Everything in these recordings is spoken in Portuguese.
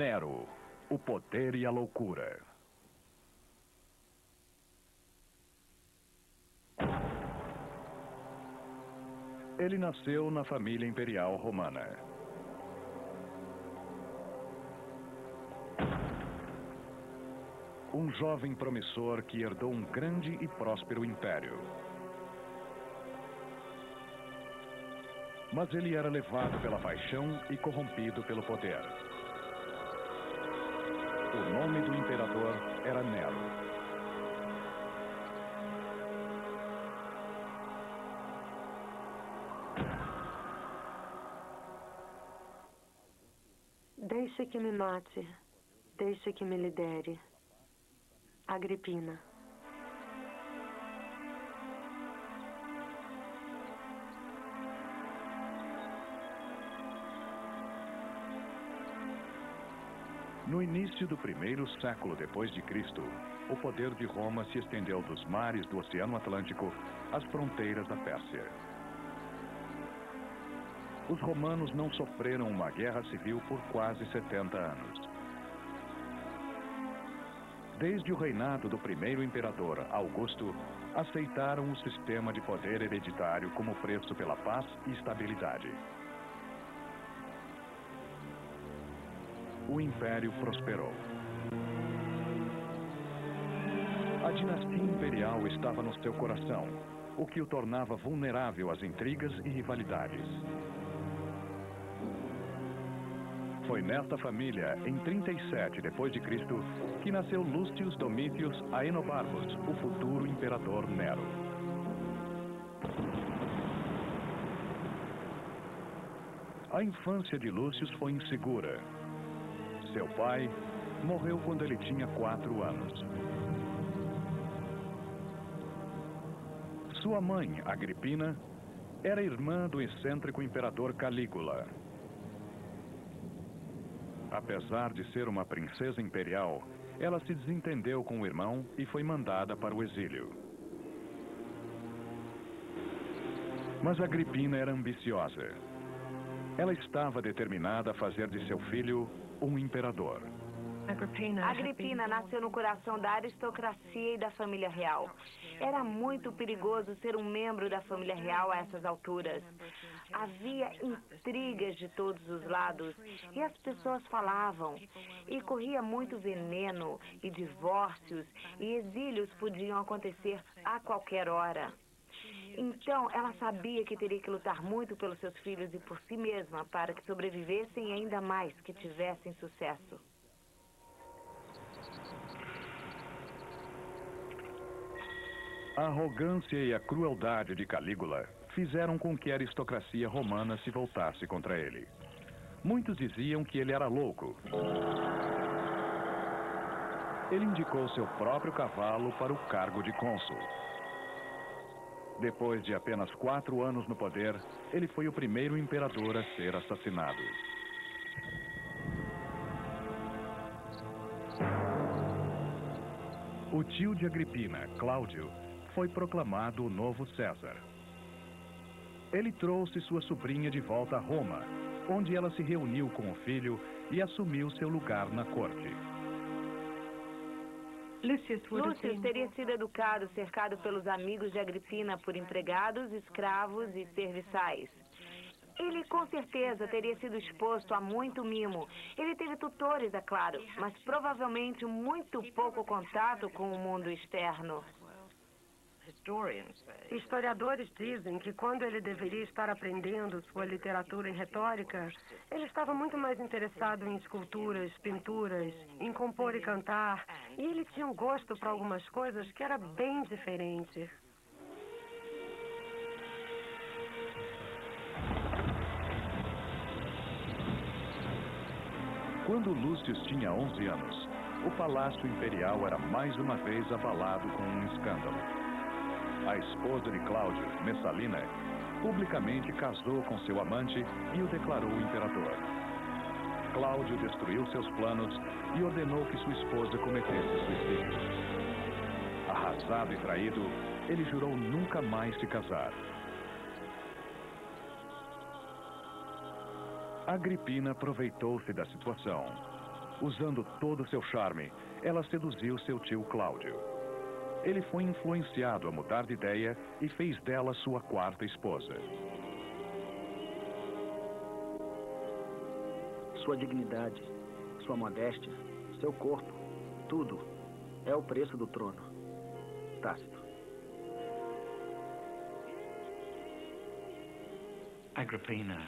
Nero, o poder e a loucura. Ele nasceu na família imperial romana. Um jovem promissor que herdou um grande e próspero império. Mas ele era levado pela paixão e corrompido pelo poder. O nome do imperador era Nero. Deixe que me mate, deixe que me lidere. Agripina. No início do primeiro século depois de Cristo, o poder de Roma se estendeu dos mares do Oceano Atlântico às fronteiras da Pérsia. Os romanos não sofreram uma guerra civil por quase 70 anos. Desde o reinado do primeiro imperador, Augusto, aceitaram o sistema de poder hereditário como preço pela paz e estabilidade. O império prosperou. A dinastia imperial estava no seu coração, o que o tornava vulnerável às intrigas e rivalidades. Foi nesta família, em 37 depois de Cristo, que nasceu Lucius Domitius Aenobarbus, o futuro imperador Nero. A infância de Lucius foi insegura. Seu pai morreu quando ele tinha 4 anos. Sua mãe, Agripina, era irmã do excêntrico imperador Calígula. Apesar de ser uma princesa imperial, ela se desentendeu com o irmão e foi mandada para o exílio. Mas Agripina era ambiciosa. Ela estava determinada a fazer de seu filho um imperador. Agripina nasceu no coração da aristocracia e da família real. Era muito perigoso ser um membro da família real a essas alturas. Havia intrigas de todos os lados e as pessoas falavam. E corria muito veneno e divórcios e exílios podiam acontecer a qualquer hora. Então, ela sabia que teria que lutar muito pelos seus filhos e por si mesma para que sobrevivessem e ainda mais que tivessem sucesso. A arrogância e a crueldade de Calígula fizeram com que a aristocracia romana se voltasse contra ele. Muitos diziam que ele era louco. Ele indicou seu próprio cavalo para o cargo de cônsul. Depois de apenas 4 anos no poder, ele foi o primeiro imperador a ser assassinado. O tio de Agripina, Cláudio, foi proclamado o novo César. Ele trouxe sua sobrinha de volta a Roma, onde ela se reuniu com o filho e assumiu seu lugar na corte. Lúcius teria sido educado, cercado pelos amigos de Agripina por empregados, escravos e serviçais. Ele, com certeza, teria sido exposto a muito mimo. Ele teve tutores, é claro, mas provavelmente muito pouco contato com o mundo externo. Historiadores dizem que quando ele deveria estar aprendendo sua literatura e retórica, ele estava muito mais interessado em esculturas, pinturas, em compor e cantar, e ele tinha um gosto para algumas coisas que era bem diferente. Quando Lúcius tinha 11 anos, o palácio imperial era mais uma vez abalado com um escândalo. A esposa de Cláudio, Messalina, publicamente casou com seu amante e o declarou imperador. Cláudio destruiu seus planos e ordenou que sua esposa cometesse suicídio. Arrasado e traído, ele jurou nunca mais se casar. Agripina aproveitou-se da situação. Usando todo o seu charme, ela seduziu seu tio Cláudio. Ele foi influenciado a mudar de ideia e fez dela sua quarta esposa. Sua dignidade, sua modéstia, seu corpo, tudo é o preço do trono. Tácito.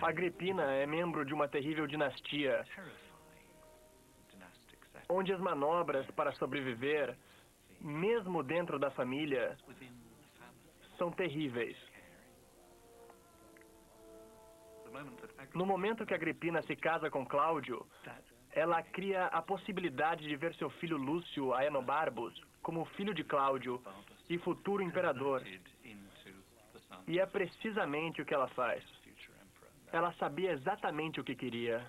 Agripina é membro de uma terrível dinastia, onde as manobras para sobreviver, mesmo dentro da família, são terríveis. No momento que Agripina se casa com Cláudio, ela cria a possibilidade de ver seu filho Lúcio Aenobarbus como filho de Cláudio e futuro imperador. E é precisamente o que ela faz. Ela sabia exatamente o que queria.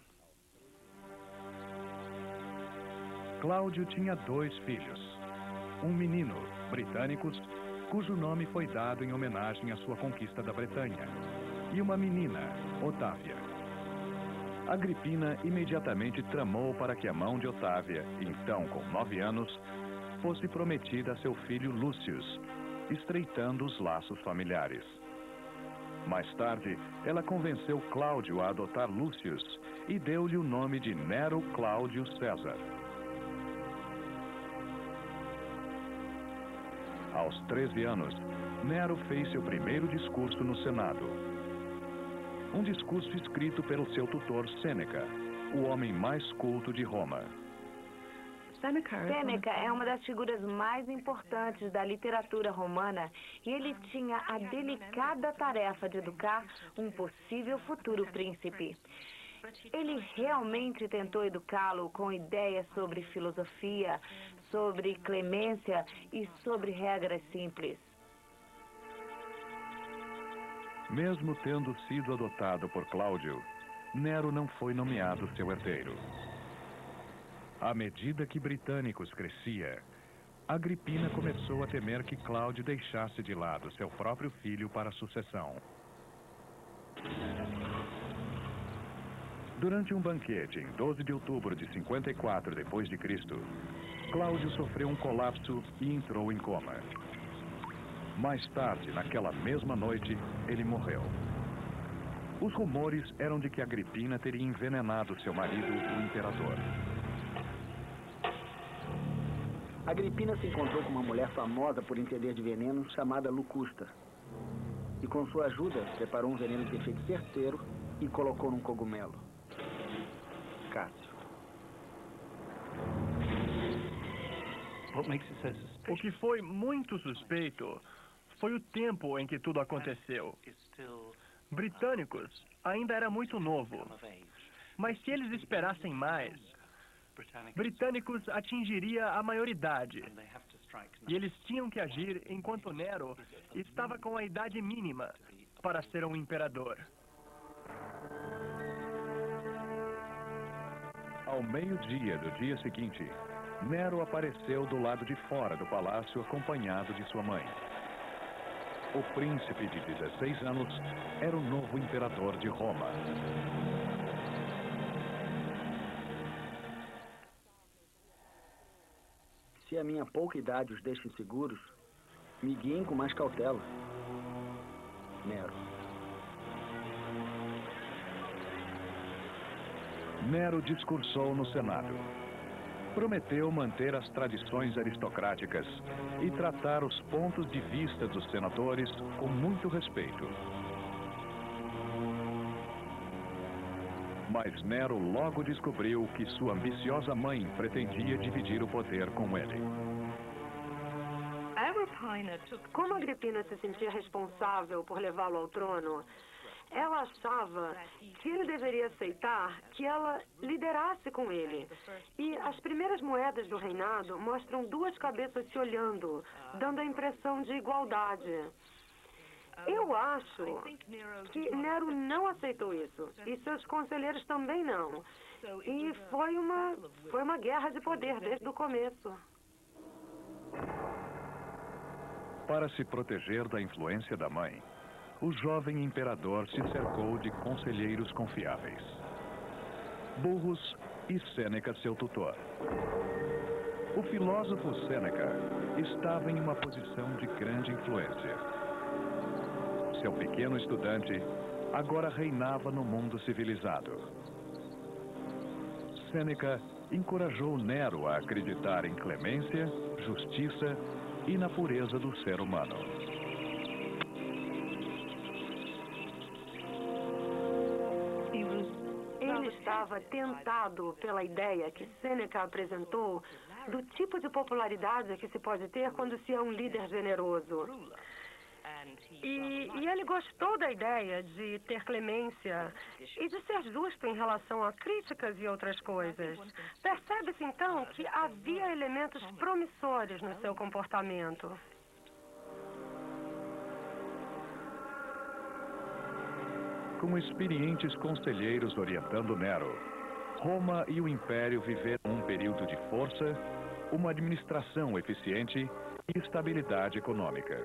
Cláudio tinha 2 filhos. Um menino, Britânicos, cujo nome foi dado em homenagem à sua conquista da Bretanha, e uma menina, Otávia. Agripina imediatamente tramou para que a mão de Otávia, então com 9 anos, fosse prometida a seu filho Lúcius, estreitando os laços familiares. Mais tarde, ela convenceu Cláudio a adotar Lúcius e deu-lhe o nome de Nero Cláudio César. Aos 13 anos, Nero fez seu primeiro discurso no Senado. Um discurso escrito pelo seu tutor Sêneca, o homem mais culto de Roma. Sêneca é uma das figuras mais importantes da literatura romana e ele tinha a delicada tarefa de educar um possível futuro príncipe. Ele realmente tentou educá-lo com ideias sobre filosofia, sobre clemência e sobre regras simples. Mesmo tendo sido adotado por Cláudio, Nero não foi nomeado seu herdeiro. À medida que Britânicos crescia, Agripina começou a temer que Cláudio deixasse de lado seu próprio filho para a sucessão. Durante um banquete em 12 de outubro de 54 d.C., Cláudio sofreu um colapso e entrou em coma. Mais tarde, naquela mesma noite, ele morreu. Os rumores eram de que Agripina teria envenenado seu marido, o imperador. Agripina se encontrou com uma mulher famosa por entender de veneno chamada Locusta. E com sua ajuda, preparou um veneno de efeito certeiro e colocou num cogumelo. Cássio. O que foi muito suspeito foi o tempo em que tudo aconteceu. Britânicos ainda era muito novo, mas se eles esperassem mais, Britânicos atingiria a maioridade. E eles tinham que agir enquanto Nero estava com a idade mínima para ser um imperador. Ao meio-dia do dia seguinte, Nero apareceu do lado de fora do palácio acompanhado de sua mãe. O príncipe de 16 anos era o novo imperador de Roma. Se a minha pouca idade os deixa inseguros, me guiem com mais cautela. Nero. Nero discursou no Senado. Prometeu manter as tradições aristocráticas e tratar os pontos de vista dos senadores com muito respeito. Mas Nero logo descobriu que sua ambiciosa mãe pretendia dividir o poder com ele. Como Agripina se sentia responsável por levá-lo ao trono, ela achava que ele deveria aceitar que ela liderasse com ele. E as primeiras moedas do reinado mostram 2 cabeças se olhando, dando a impressão de igualdade. Eu acho que Nero não aceitou isso, e seus conselheiros também não. E foi uma guerra de poder desde o começo. Para se proteger da influência da mãe, o jovem imperador se cercou de conselheiros confiáveis. Burros e Sêneca, seu tutor. O filósofo Sêneca estava em uma posição de grande influência. Seu pequeno estudante agora reinava no mundo civilizado. Sêneca encorajou Nero a acreditar em clemência, justiça e na pureza do ser humano. Ele estava tentado pela ideia que Sêneca apresentou do tipo de popularidade que se pode ter quando se é um líder generoso. E ele gostou da ideia de ter clemência e de ser justo em relação a críticas e outras coisas. Percebe-se, então, que havia elementos promissores no seu comportamento. Com experientes conselheiros orientando Nero, Roma e o Império viveram um período de força, uma administração eficiente e estabilidade econômica.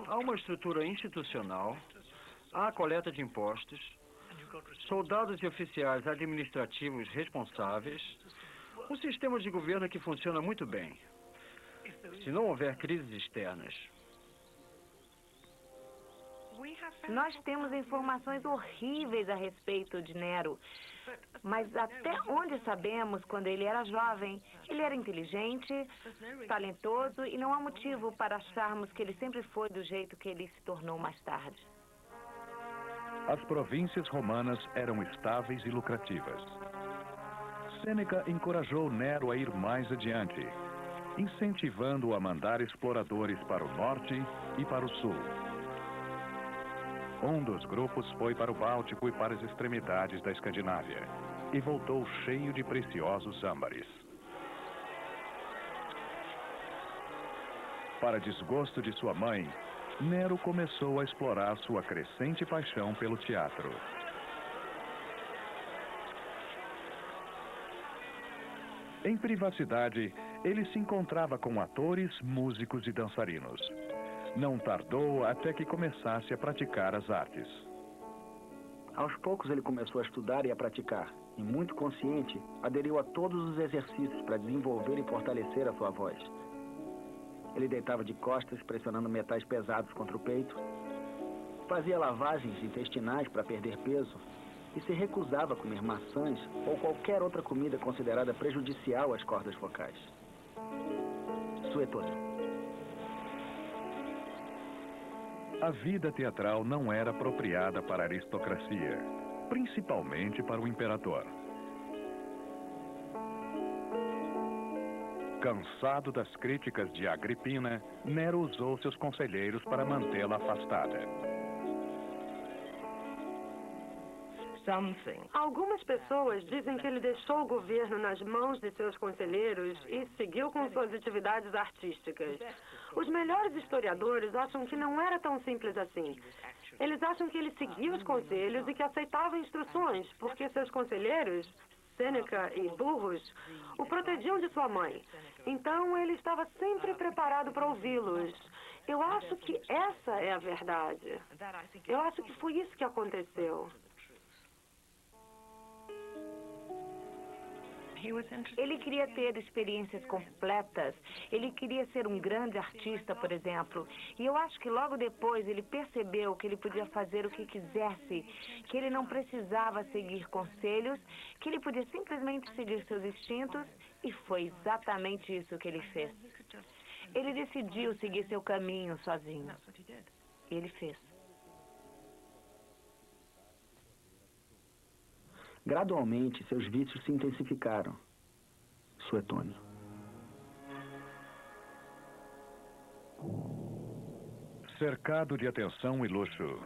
Há uma estrutura institucional, há a coleta de impostos, soldados e oficiais administrativos responsáveis, um sistema de governo que funciona muito bem, se não houver crises externas. Nós temos informações horríveis a respeito de Nero, mas até onde sabemos, quando ele era jovem, ele era inteligente, talentoso e não há motivo para acharmos que ele sempre foi do jeito que ele se tornou mais tarde. As províncias romanas eram estáveis e lucrativas. Sêneca encorajou Nero a ir mais adiante, incentivando-o a mandar exploradores para o norte e para o sul. Um dos grupos foi para o Báltico e para as extremidades da Escandinávia, e voltou cheio de preciosos âmbares. Para desgosto de sua mãe, Nero começou a explorar sua crescente paixão pelo teatro. Em privacidade, ele se encontrava com atores, músicos e dançarinos. Não tardou até que começasse a praticar as artes. Aos poucos ele começou a estudar e a praticar, e muito consciente, aderiu a todos os exercícios para desenvolver e fortalecer a sua voz. Ele deitava de costas, pressionando metais pesados contra o peito, fazia lavagens intestinais para perder peso e se recusava a comer maçãs ou qualquer outra comida considerada prejudicial às cordas vocais. Suetônio. A vida teatral não era apropriada para a aristocracia, principalmente para o imperador. Cansado das críticas de Agripina, Nero usou seus conselheiros para mantê-la afastada. Algumas pessoas dizem que ele deixou o governo nas mãos de seus conselheiros e seguiu com suas atividades artísticas. Os melhores historiadores acham que não era tão simples assim. Eles acham que ele seguia os conselhos e que aceitava instruções, porque seus conselheiros, Sêneca e Burrus, o protegiam de sua mãe. Então, ele estava sempre preparado para ouvi-los. Eu acho que essa é a verdade. Eu acho que foi isso que aconteceu. Ele queria ter experiências completas, ele queria ser um grande artista, por exemplo. E eu acho que logo depois ele percebeu que ele podia fazer o que quisesse, que ele não precisava seguir conselhos, que ele podia simplesmente seguir seus instintos, e foi exatamente isso que ele fez. Ele decidiu seguir seu caminho sozinho. E ele fez. Gradualmente, seus vícios se intensificaram. Suetônio. Cercado de atenção e luxo,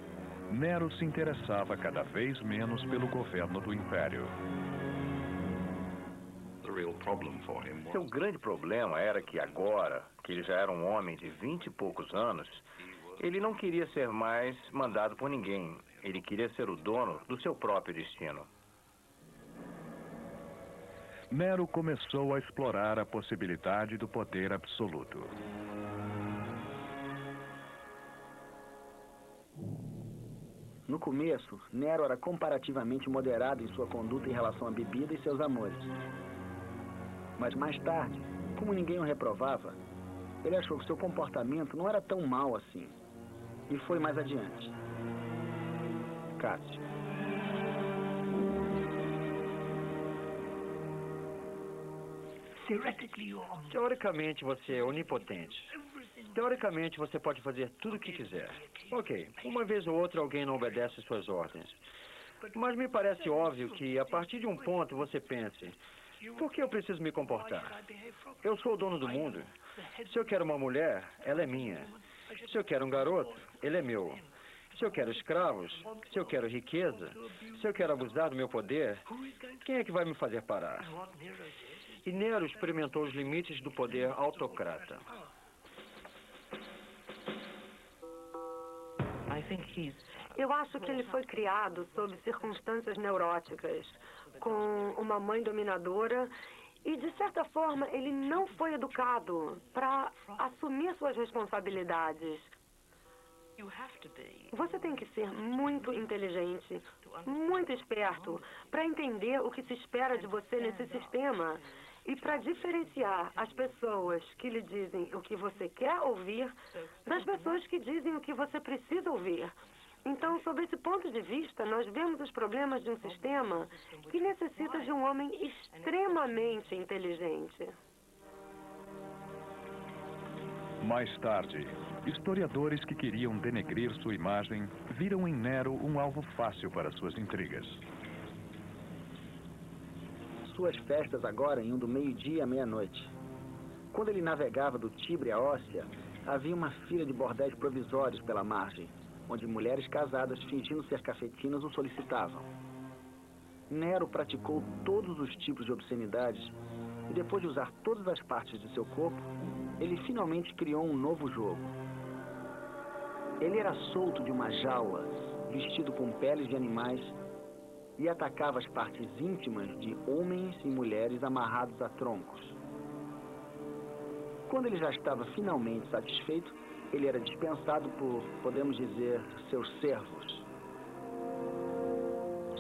Nero se interessava cada vez menos pelo governo do Império. Seu grande problema era que agora, que ele já era um homem de 20 e poucos anos, ele não queria ser mais mandado por ninguém. Ele queria ser o dono do seu próprio destino. Nero começou a explorar a possibilidade do poder absoluto. No começo, Nero era comparativamente moderado em sua conduta em relação à bebida e seus amores. Mas mais tarde, como ninguém o reprovava, ele achou que seu comportamento não era tão mau assim. E foi mais adiante. Cássio. Teoricamente, você é onipotente. Teoricamente, você pode fazer tudo o que quiser. Ok, uma vez ou outra alguém não obedece suas ordens. Mas me parece óbvio que, a partir de um ponto, você pense: por que eu preciso me comportar? Eu sou o dono do mundo. Se eu quero uma mulher, ela é minha. Se eu quero um garoto, ele é meu. Se eu quero escravos, se eu quero riqueza, se eu quero abusar do meu poder, quem é que vai me fazer parar? E Nero experimentou os limites do poder autocrata. Eu acho que ele foi criado sob circunstâncias neuróticas, com uma mãe dominadora e, de certa forma, ele não foi educado para assumir suas responsabilidades. Você tem que ser muito inteligente, muito esperto, para entender o que se espera de você nesse sistema e para diferenciar as pessoas que lhe dizem o que você quer ouvir das pessoas que dizem o que você precisa ouvir. Então, sob esse ponto de vista, nós vemos os problemas de um sistema que necessita de um homem extremamente inteligente. Mais tarde, historiadores que queriam denegrir sua imagem viram em Nero um alvo fácil para suas intrigas. Suas festas agora iam do meio-dia à meia-noite. Quando ele navegava do Tibre à Óssea, havia uma fila de bordéis provisórios pela margem, onde mulheres casadas fingindo ser cafetinas o solicitavam. Nero praticou todos os tipos de obscenidades e depois de usar todas as partes de seu corpo, ele finalmente criou um novo jogo. Ele era solto de uma jaula, vestido com peles de animais, e atacava as partes íntimas de homens e mulheres amarrados a troncos. Quando ele já estava finalmente satisfeito, ele era dispensado por, podemos dizer, seus servos.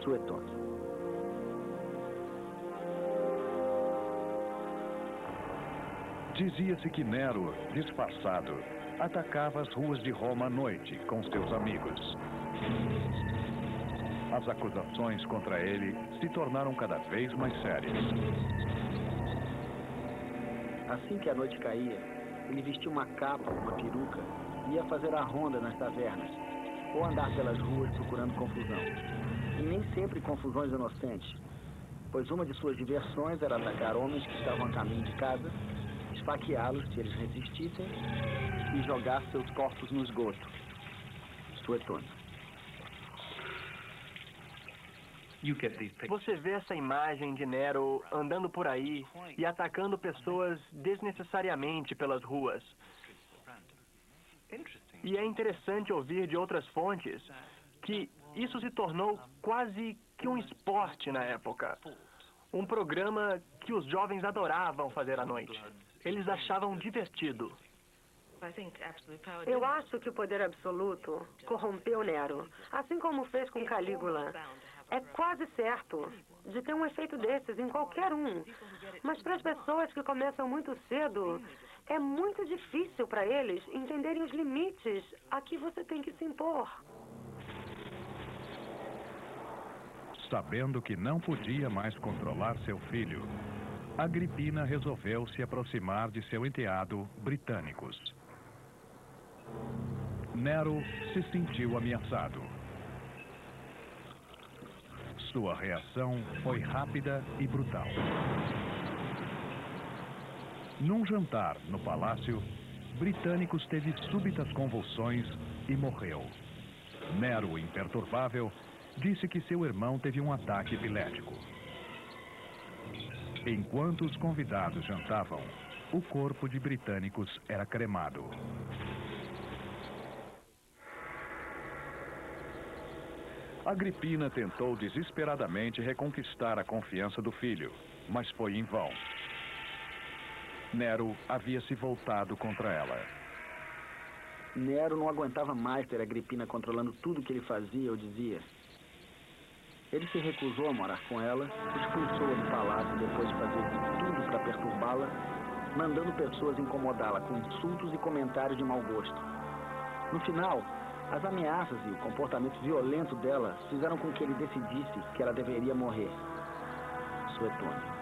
Suetônio. Dizia-se que Nero, disfarçado, atacava as ruas de Roma à noite com seus amigos. As acusações contra ele se tornaram cada vez mais sérias. Assim que a noite caía, ele vestia uma capa, uma peruca, e ia fazer a ronda nas tavernas, ou andar pelas ruas procurando confusão. E nem sempre confusões inocentes, pois uma de suas diversões era atacar homens que estavam a caminho de casa, esfaqueá-los se eles resistissem e jogar seus corpos no esgoto. Suetônio. Você vê essa imagem de Nero andando por aí e atacando pessoas desnecessariamente pelas ruas. E é interessante ouvir de outras fontes que isso se tornou quase que um esporte na época. Um programa que os jovens adoravam fazer à noite. Eles achavam divertido. Eu acho que o poder absoluto corrompeu Nero, assim como fez com Calígula. É quase certo de ter um efeito desses em qualquer um. Mas para as pessoas que começam muito cedo, é muito difícil para eles entenderem os limites a que você tem que se impor. Sabendo que não podia mais controlar seu filho, Agripina resolveu se aproximar de seu enteado, Britânicos. Nero se sentiu ameaçado. Sua reação foi rápida e brutal. Num jantar no palácio, Britânicos teve súbitas convulsões e morreu. Nero, imperturbável, disse que seu irmão teve um ataque epilético. Enquanto os convidados jantavam, o corpo de Britânicos era cremado. Agripina tentou desesperadamente reconquistar a confiança do filho, mas foi em vão. Nero havia se voltado contra ela. Nero não aguentava mais ter Agripina controlando tudo que ele fazia ou dizia. Ele se recusou a morar com ela, expulsou-a do palácio depois de fazer de tudo para perturbá-la, mandando pessoas incomodá-la com insultos e comentários de mau gosto. No final, as ameaças e o comportamento violento dela fizeram com que ele decidisse que ela deveria morrer. Suetônio.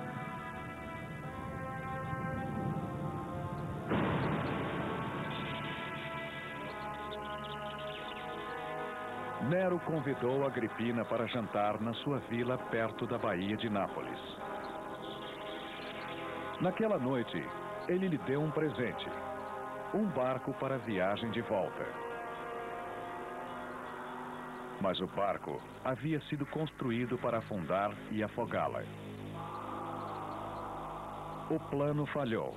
Nero convidou Agripina para jantar na sua vila perto da Baía de Nápoles. Naquela noite, ele lhe deu um presente, um barco para a viagem de volta. Mas o barco havia sido construído para afundar e afogá-la. O plano falhou.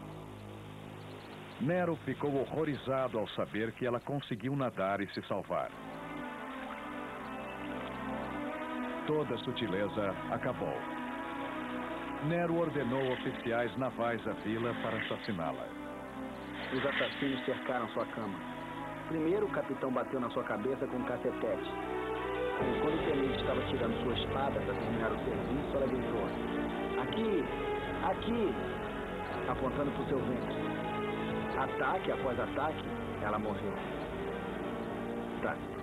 Nero ficou horrorizado ao saber que ela conseguiu nadar e se salvar. Toda a sutileza acabou. Nero ordenou oficiais navais à vila para assassiná-la. Os assassinos cercaram sua cama. Primeiro, o capitão bateu na sua cabeça com um cacetete. E quando o tenente estava tirando sua espada para terminar o serviço, ela gritou: "Aqui! Aqui!" apontando para o seu ventre. Ataque após ataque, ela morreu. Tácito.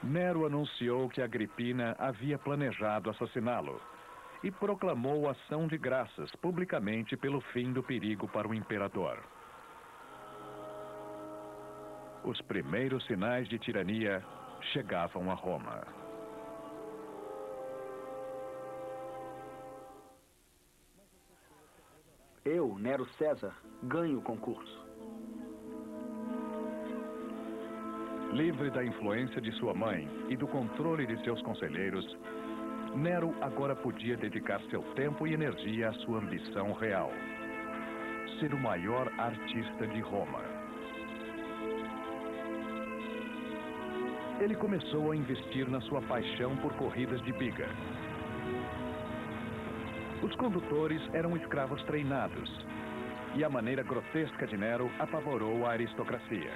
Nero anunciou que Agripina havia planejado assassiná-lo e proclamou ação de graças publicamente pelo fim do perigo para o imperador. Os primeiros sinais de tirania chegavam a Roma. Eu, Nero César, ganho o concurso. Livre da influência de sua mãe e do controle de seus conselheiros, Nero agora podia dedicar seu tempo e energia à sua ambição real: ser o maior artista de Roma. Ele começou a investir na sua paixão por corridas de biga. Os condutores eram escravos treinados, e a maneira grotesca de Nero apavorou a aristocracia.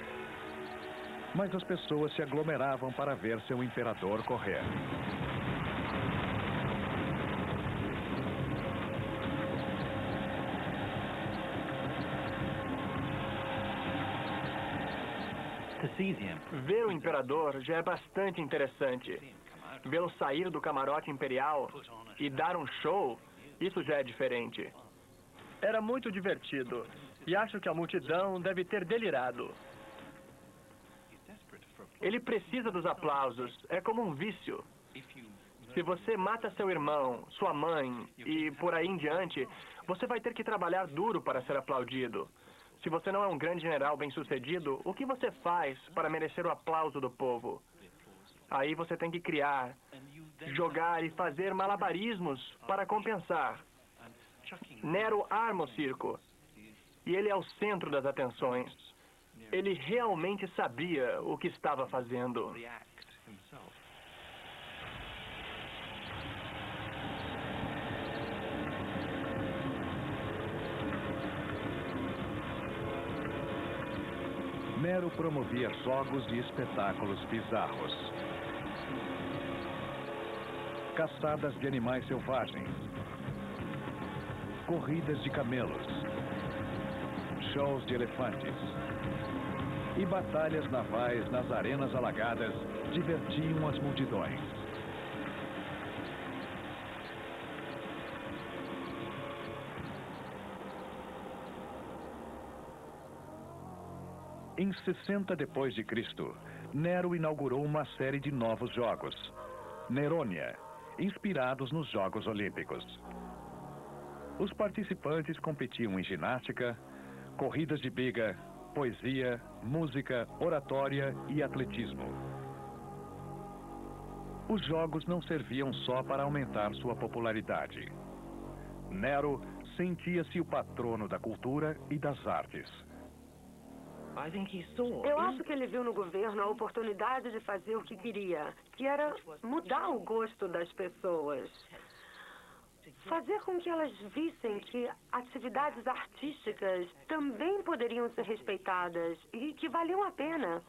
Mas as pessoas se aglomeravam para ver seu imperador correr. Ver o imperador já é bastante interessante. Vê-lo sair do camarote imperial e dar um show, isso já é diferente. Era muito divertido e acho que a multidão deve ter delirado. Ele precisa dos aplausos, é como um vício. Se você mata seu irmão, sua mãe e por aí em diante, você vai ter que trabalhar duro para ser aplaudido. Se você não é um grande general bem-sucedido, o que você faz para merecer o aplauso do povo? Aí você tem que criar, jogar e fazer malabarismos para compensar. Nero arma o circo, e ele é o centro das atenções. Ele realmente sabia o que estava fazendo. Nero promovia jogos e espetáculos bizarros. Caçadas de animais selvagens. Corridas de camelos. Shows de elefantes. E batalhas navais nas arenas alagadas divertiam as multidões. Em 60 depois de Cristo, Nero inaugurou uma série de novos jogos, Nerônia, inspirados nos Jogos Olímpicos. Os participantes competiam em ginástica, corridas de biga, poesia, música, oratória e atletismo. Os jogos não serviam só para aumentar sua popularidade. Nero sentia-se o patrono da cultura e das artes. Eu acho que ele viu no governo a oportunidade de fazer o que queria, que era mudar o gosto das pessoas. Fazer com que elas vissem que atividades artísticas também poderiam ser respeitadas e que valiam a pena.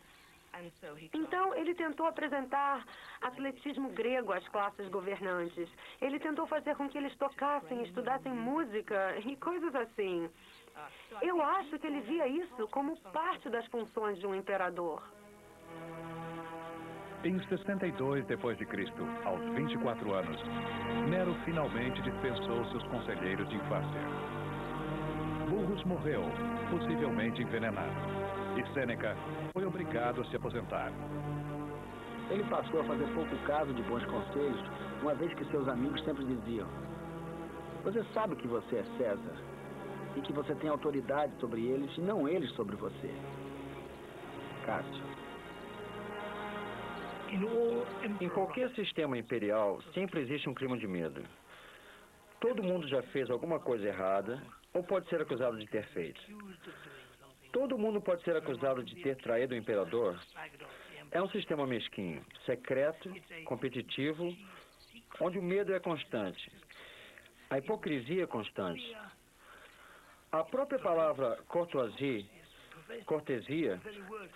Então, ele tentou apresentar atletismo grego às classes governantes. Ele tentou fazer com que eles tocassem, estudassem música e coisas assim. Eu acho que ele via isso como parte das funções de um imperador. Em 62 d.C., aos 24 anos, Nero finalmente dispensou seus conselheiros de infância. Burrus morreu, possivelmente envenenado, e Sêneca foi obrigado a se aposentar. Ele passou a fazer pouco caso de bons conselhos, uma vez que seus amigos sempre diziam: você sabe que você é César e que você tem autoridade sobre eles e não eles sobre você. Cássio. Em qualquer sistema imperial, sempre existe um clima de medo. Todo mundo já fez alguma coisa errada ou pode ser acusado de ter feito. Todo mundo pode ser acusado de ter traído o imperador. É um sistema mesquinho, secreto, competitivo, onde o medo é constante. A hipocrisia é constante. A própria palavra cortesia,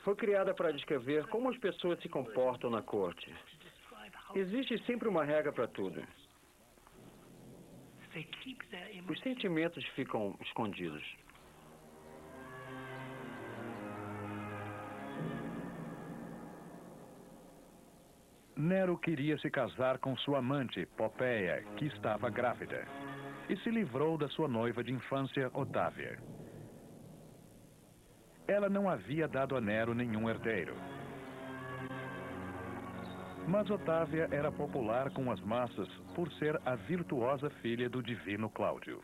foi criada para descrever como as pessoas se comportam na corte. Existe sempre uma regra para tudo. Os sentimentos ficam escondidos. Nero queria se casar com sua amante, Popéia, que estava grávida, e se livrou da sua noiva de infância, Otávia. Ela não havia dado a Nero nenhum herdeiro. Mas Otávia era popular com as massas por ser a virtuosa filha do divino Cláudio.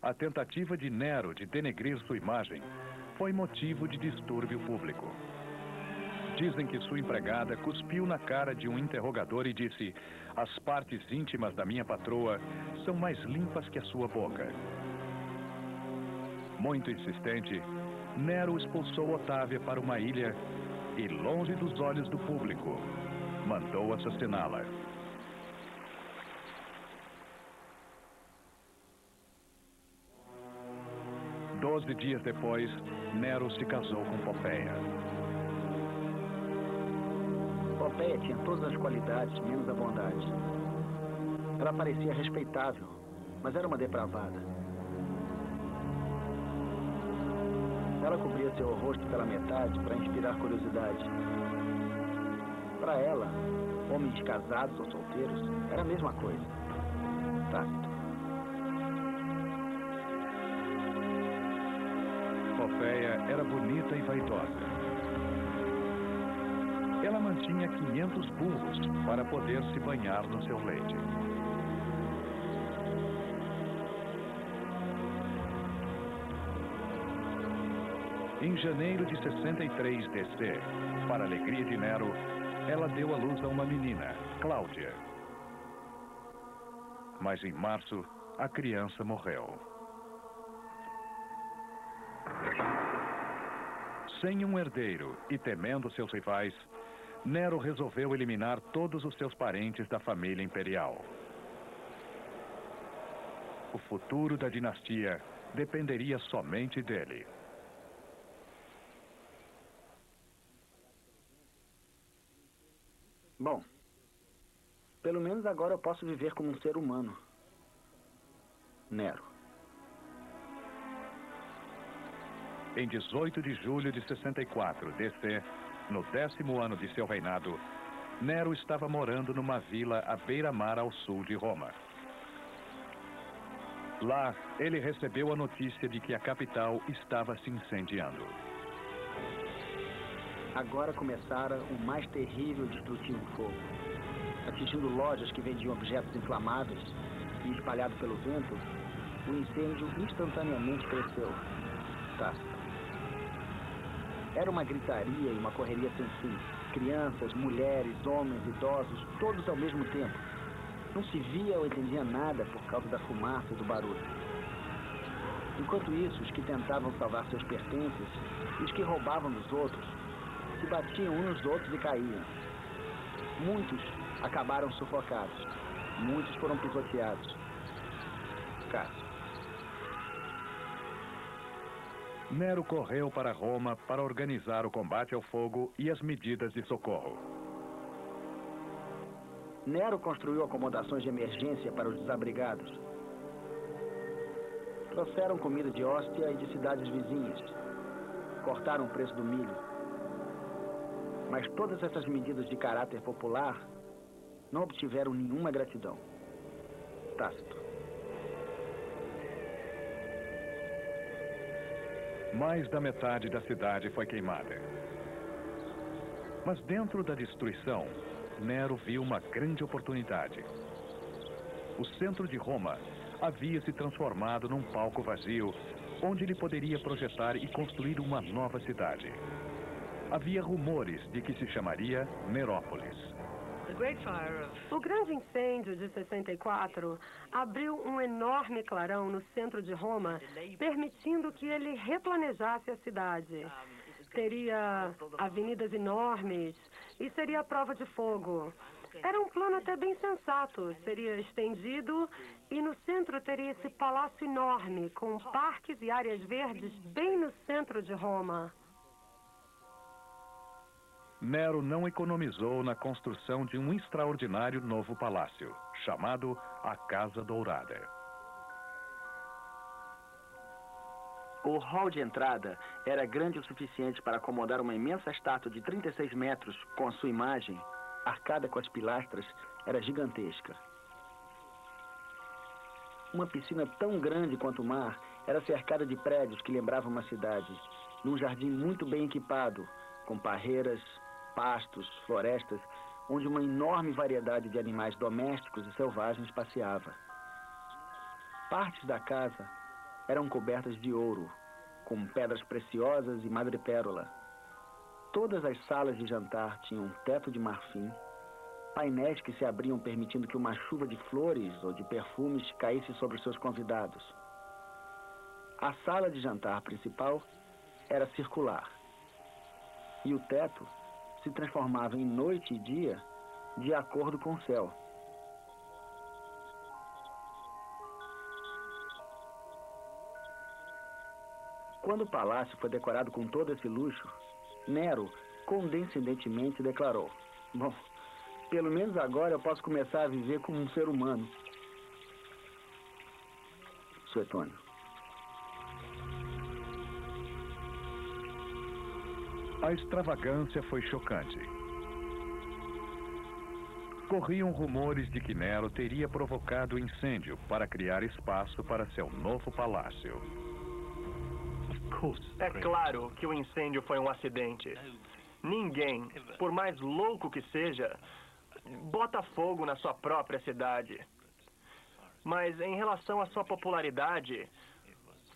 A tentativa de Nero de denegrir sua imagem foi motivo de distúrbio público. Dizem que sua empregada cuspiu na cara de um interrogador e disse: as partes íntimas da minha patroa são mais limpas que a sua boca. Muito insistente, Nero expulsou Otávia para uma ilha e, longe dos olhos do público, mandou assassiná-la. Doze dias depois, Nero se casou com Popéia. Popéia tinha todas as qualidades, menos a bondade. Ela parecia respeitável, mas era uma depravada. Ela cobria seu rosto pela metade para inspirar curiosidade. Para ela, homens casados ou solteiros, era a mesma coisa. Tácito. Popéia era bonita e vaidosa. Ela mantinha 500 burros para poder se banhar no seu leite. Em janeiro de 63 D.C., para a alegria de Nero, ela deu à luz a uma menina, Cláudia. Mas em março, a criança morreu. Sem um herdeiro e temendo seus rivais, Nero resolveu eliminar todos os seus parentes da família imperial. O futuro da dinastia dependeria somente dele. Bom, pelo menos agora eu posso viver como um ser humano. Nero. Em 18 de julho de 64 D.C., no 10º ano de seu reinado, Nero estava morando numa vila à beira-mar ao sul de Roma. Lá, ele recebeu a notícia de que a capital estava se incendiando. Agora começara o mais terrível e destrutivo fogo. Atingindo lojas que vendiam objetos inflamáveis e espalhado pelo vento, o incêndio instantaneamente cresceu. Tácito. Era uma gritaria e uma correria sem fim. Crianças, mulheres, homens, idosos, todos ao mesmo tempo. Não se via ou entendia nada por causa da fumaça e do barulho. Enquanto isso, os que tentavam salvar seus pertences e os que roubavam dos outros se batiam uns nos outros e caíam. Muitos acabaram sufocados. Muitos foram pisoteados. Cássio. Nero correu para Roma para organizar o combate ao fogo e as medidas de socorro. Nero construiu acomodações de emergência para os desabrigados. Trouxeram comida de Hóstia e de cidades vizinhas. Cortaram o preço do milho. Mas todas essas medidas de caráter popular não obtiveram nenhuma gratidão. Tácito. Mais da metade da cidade foi queimada. Mas dentro da destruição, Nero viu uma grande oportunidade. O centro de Roma havia se transformado num palco vazio, onde ele poderia projetar e construir uma nova cidade. Havia rumores de que se chamaria Nerópolis. O grande incêndio de 64 abriu um enorme clarão no centro de Roma, permitindo que ele replanejasse a cidade. Teria avenidas enormes e seria a prova de fogo. Era um plano até bem sensato. Seria estendido e no centro teria esse palácio enorme, com parques e áreas verdes bem no centro de Roma. Nero não economizou na construção de um extraordinário novo palácio, chamado a Casa Dourada. O hall de entrada era grande o suficiente para acomodar uma imensa estátua de 36 metros com a sua imagem, arcada com as pilastras, era gigantesca. Uma piscina tão grande quanto o mar era cercada de prédios que lembravam uma cidade, num jardim muito bem equipado, com parreiras, pastos, florestas, onde uma enorme variedade de animais domésticos e selvagens passeava. Partes da casa eram cobertas de ouro, com pedras preciosas e madrepérola. Todas as salas de jantar tinham um teto de marfim, painéis que se abriam permitindo que uma chuva de flores ou de perfumes caísse sobre seus convidados. A sala de jantar principal era circular, e o teto se transformava em noite e dia de acordo com o céu. Quando o palácio foi decorado com todo esse luxo, Nero condescendentemente declarou: "Bom, pelo menos agora eu posso começar a viver como um ser humano." Suetônio. A extravagância foi chocante. Corriam rumores de que Nero teria provocado incêndio para criar espaço para seu novo palácio. É claro que o incêndio foi um acidente. Ninguém, por mais louco que seja, bota fogo na sua própria cidade. Mas em relação à sua popularidade,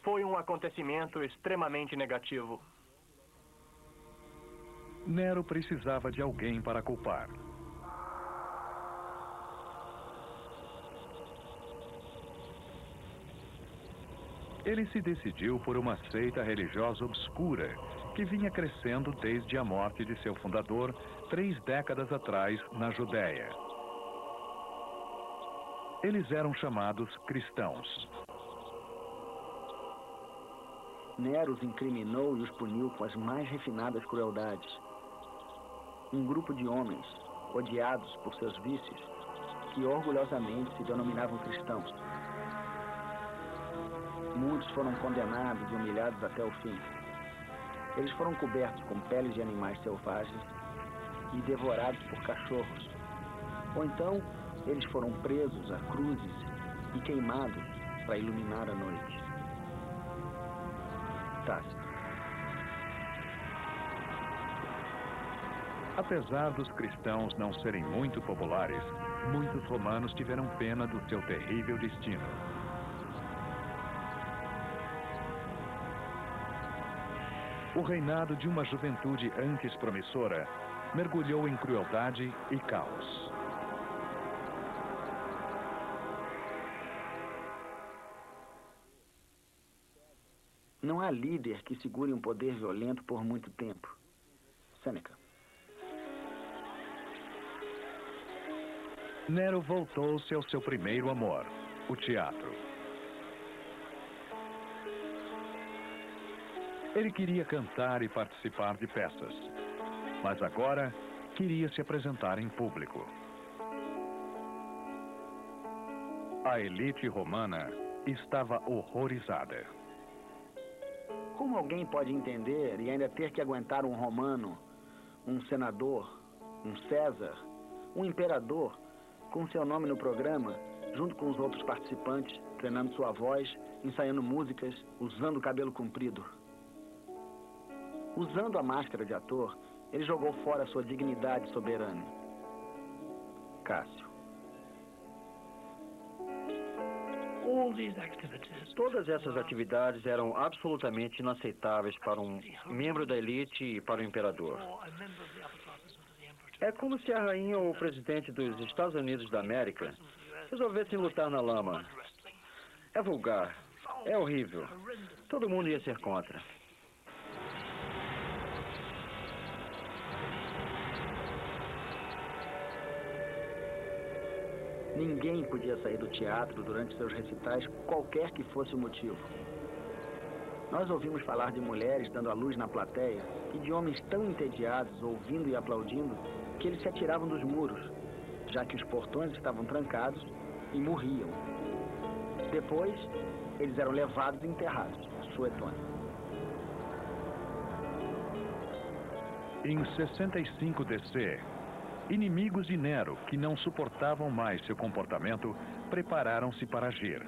foi um acontecimento extremamente negativo. Nero precisava de alguém para culpar. Ele se decidiu por uma seita religiosa obscura que vinha crescendo desde a morte de seu fundador 3 décadas atrás na Judéia. Eles eram chamados cristãos. Nero os incriminou e os puniu com as mais refinadas crueldades. Um grupo de homens, odiados por seus vícios, que orgulhosamente se denominavam cristãos. Muitos foram condenados e humilhados até o fim. Eles foram cobertos com peles de animais selvagens e devorados por cachorros. Ou então, eles foram presos a cruzes e queimados para iluminar a noite. Tácito. Apesar dos cristãos não serem muito populares, muitos romanos tiveram pena do seu terrível destino. O reinado de uma juventude antes promissora mergulhou em crueldade e caos. Não há líder que segure um poder violento por muito tempo. Sêneca. Nero voltou-se ao seu primeiro amor, o teatro. Ele queria cantar e participar de peças, mas agora queria se apresentar em público. A elite romana estava horrorizada. Como alguém pode entender e ainda ter que aguentar um romano, um senador, um César, um imperador, com seu nome no programa, junto com os outros participantes, treinando sua voz, ensaiando músicas, usando o cabelo comprido? Usando a máscara de ator, ele jogou fora sua dignidade soberana. Cássio. Todas essas atividades eram absolutamente inaceitáveis para um membro da elite e para o imperador. É como se a rainha ou o presidente dos Estados Unidos da América resolvessem lutar na lama. É vulgar, é horrível. Todo mundo ia ser contra. Ninguém podia sair do teatro durante seus recitais, qualquer que fosse o motivo. Nós ouvimos falar de mulheres dando à luz na plateia e de homens tão entediados, ouvindo e aplaudindo, que eles se atiravam dos muros, já que os portões estavam trancados e morriam. Depois, eles eram levados e enterrados, suetônia. Em 65 DC, inimigos de Nero, que não suportavam mais seu comportamento, prepararam-se para agir.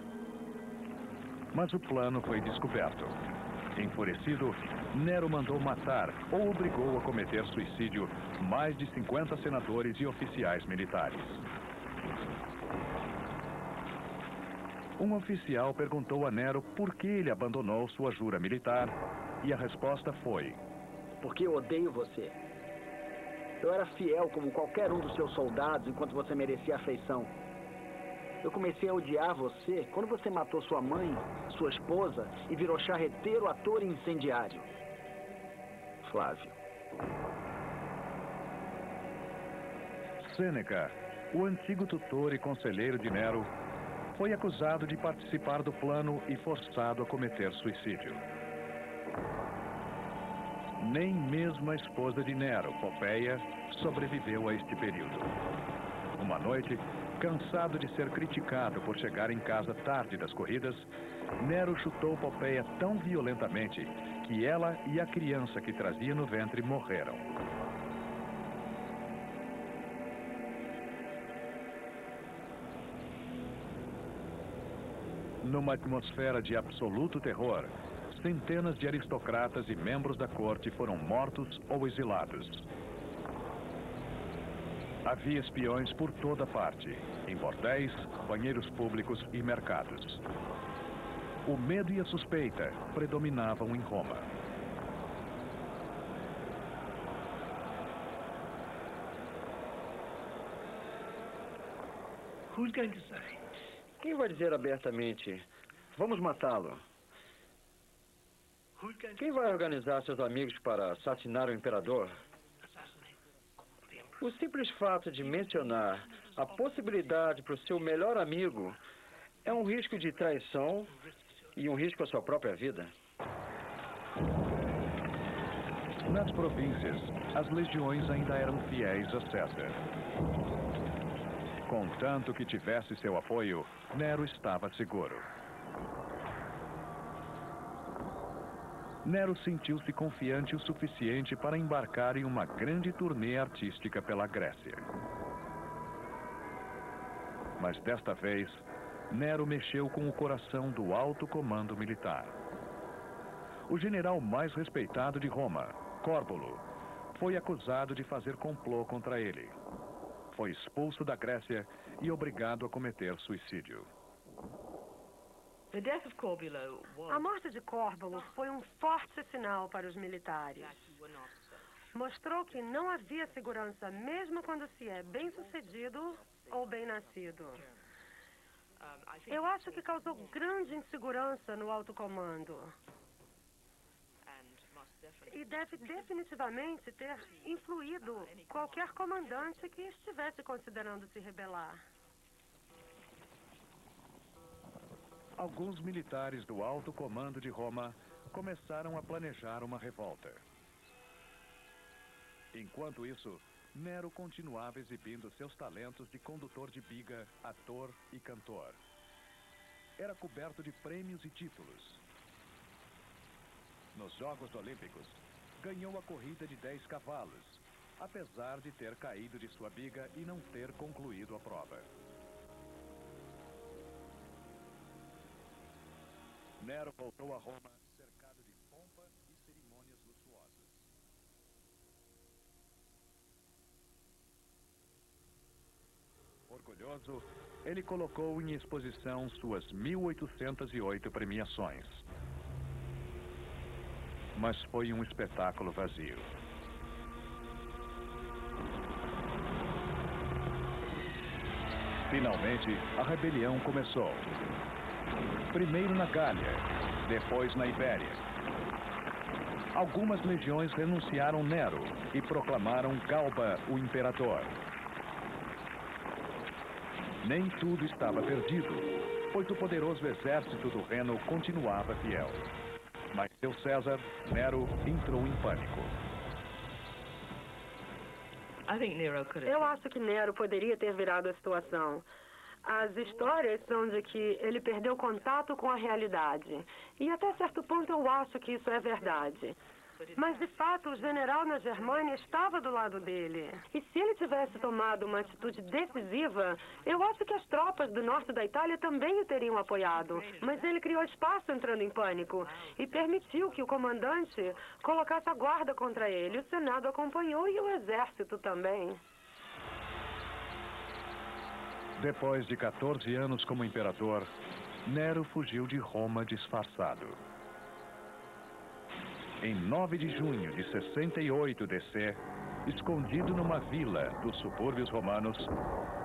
Mas o plano foi descoberto. Enfurecido, Nero mandou matar ou obrigou a cometer suicídio mais de 50 senadores e oficiais militares. Um oficial perguntou a Nero por que ele abandonou sua jura militar, e a resposta foi: porque eu odeio você. Eu era fiel como qualquer um dos seus soldados enquanto você merecia afeição. Eu comecei a odiar você quando você matou sua mãe, sua esposa e virou charreteiro, ator e incendiário. Flávio. Sêneca, o antigo tutor e conselheiro de Nero, foi acusado de participar do plano e forçado a cometer suicídio. Nem mesmo a esposa de Nero, Popeia, sobreviveu a este período. Uma noite, cansado de ser criticado por chegar em casa tarde das corridas, Nero chutou Popeia tão violentamente que ela e a criança que trazia no ventre morreram. Numa atmosfera de absoluto terror, centenas de aristocratas e membros da corte foram mortos ou exilados. Havia espiões por toda parte, em bordéis, banheiros públicos e mercados. O medo e a suspeita predominavam em Roma. Quem vai dizer abertamente, vamos matá-lo? Quem vai organizar seus amigos para assassinar o imperador? O simples fato de mencionar a possibilidade para o seu melhor amigo é um risco de traição e um risco à sua própria vida. Nas províncias, as legiões ainda eram fiéis a César. Contanto que tivesse seu apoio, Nero estava seguro. Nero sentiu-se confiante o suficiente para embarcar em uma grande turnê artística pela Grécia. Mas desta vez, Nero mexeu com o coração do alto comando militar. O general mais respeitado de Roma, Córbulo, foi acusado de fazer complô contra ele. Foi expulso da Grécia e obrigado a cometer suicídio. A morte de Córbulo foi um forte sinal para os militares. Mostrou que não havia segurança mesmo quando se é bem-sucedido ou bem-nascido. Eu acho que causou grande insegurança no alto comando. E deve definitivamente ter influído qualquer comandante que estivesse considerando se rebelar. Alguns militares do alto comando de Roma começaram a planejar uma revolta. Enquanto isso, Nero continuava exibindo seus talentos de condutor de biga, ator e cantor. Era coberto de prêmios e títulos. Nos Jogos Olímpicos, ganhou a corrida de 10 cavalos, apesar de ter caído de sua biga e não ter concluído a prova. Nero voltou a Roma cercado de pompa e cerimônias luxuosas. Orgulhoso, ele colocou em exposição suas 1.808 premiações. Mas foi um espetáculo vazio. Finalmente, a rebelião começou. Primeiro na Gália, depois na Ibéria. Algumas legiões renunciaram Nero e proclamaram Galba o imperador. Nem tudo estava perdido, pois o poderoso exército do Reno continuava fiel. Mas seu César, Nero, entrou em pânico. Eu acho que Nero poderia ter virado a situação. As histórias são de que ele perdeu contato com a realidade. E até certo ponto eu acho que isso é verdade. Mas, de fato, o general na Germânia estava do lado dele. E se ele tivesse tomado uma atitude decisiva, eu acho que as tropas do norte da Itália também o teriam apoiado. Mas ele criou espaço entrando em pânico e permitiu que o comandante colocasse a guarda contra ele. O Senado acompanhou e o exército também. Depois de 14 anos como imperador, Nero fugiu de Roma disfarçado. Em 9 de junho de 68 DC, escondido numa vila dos subúrbios romanos,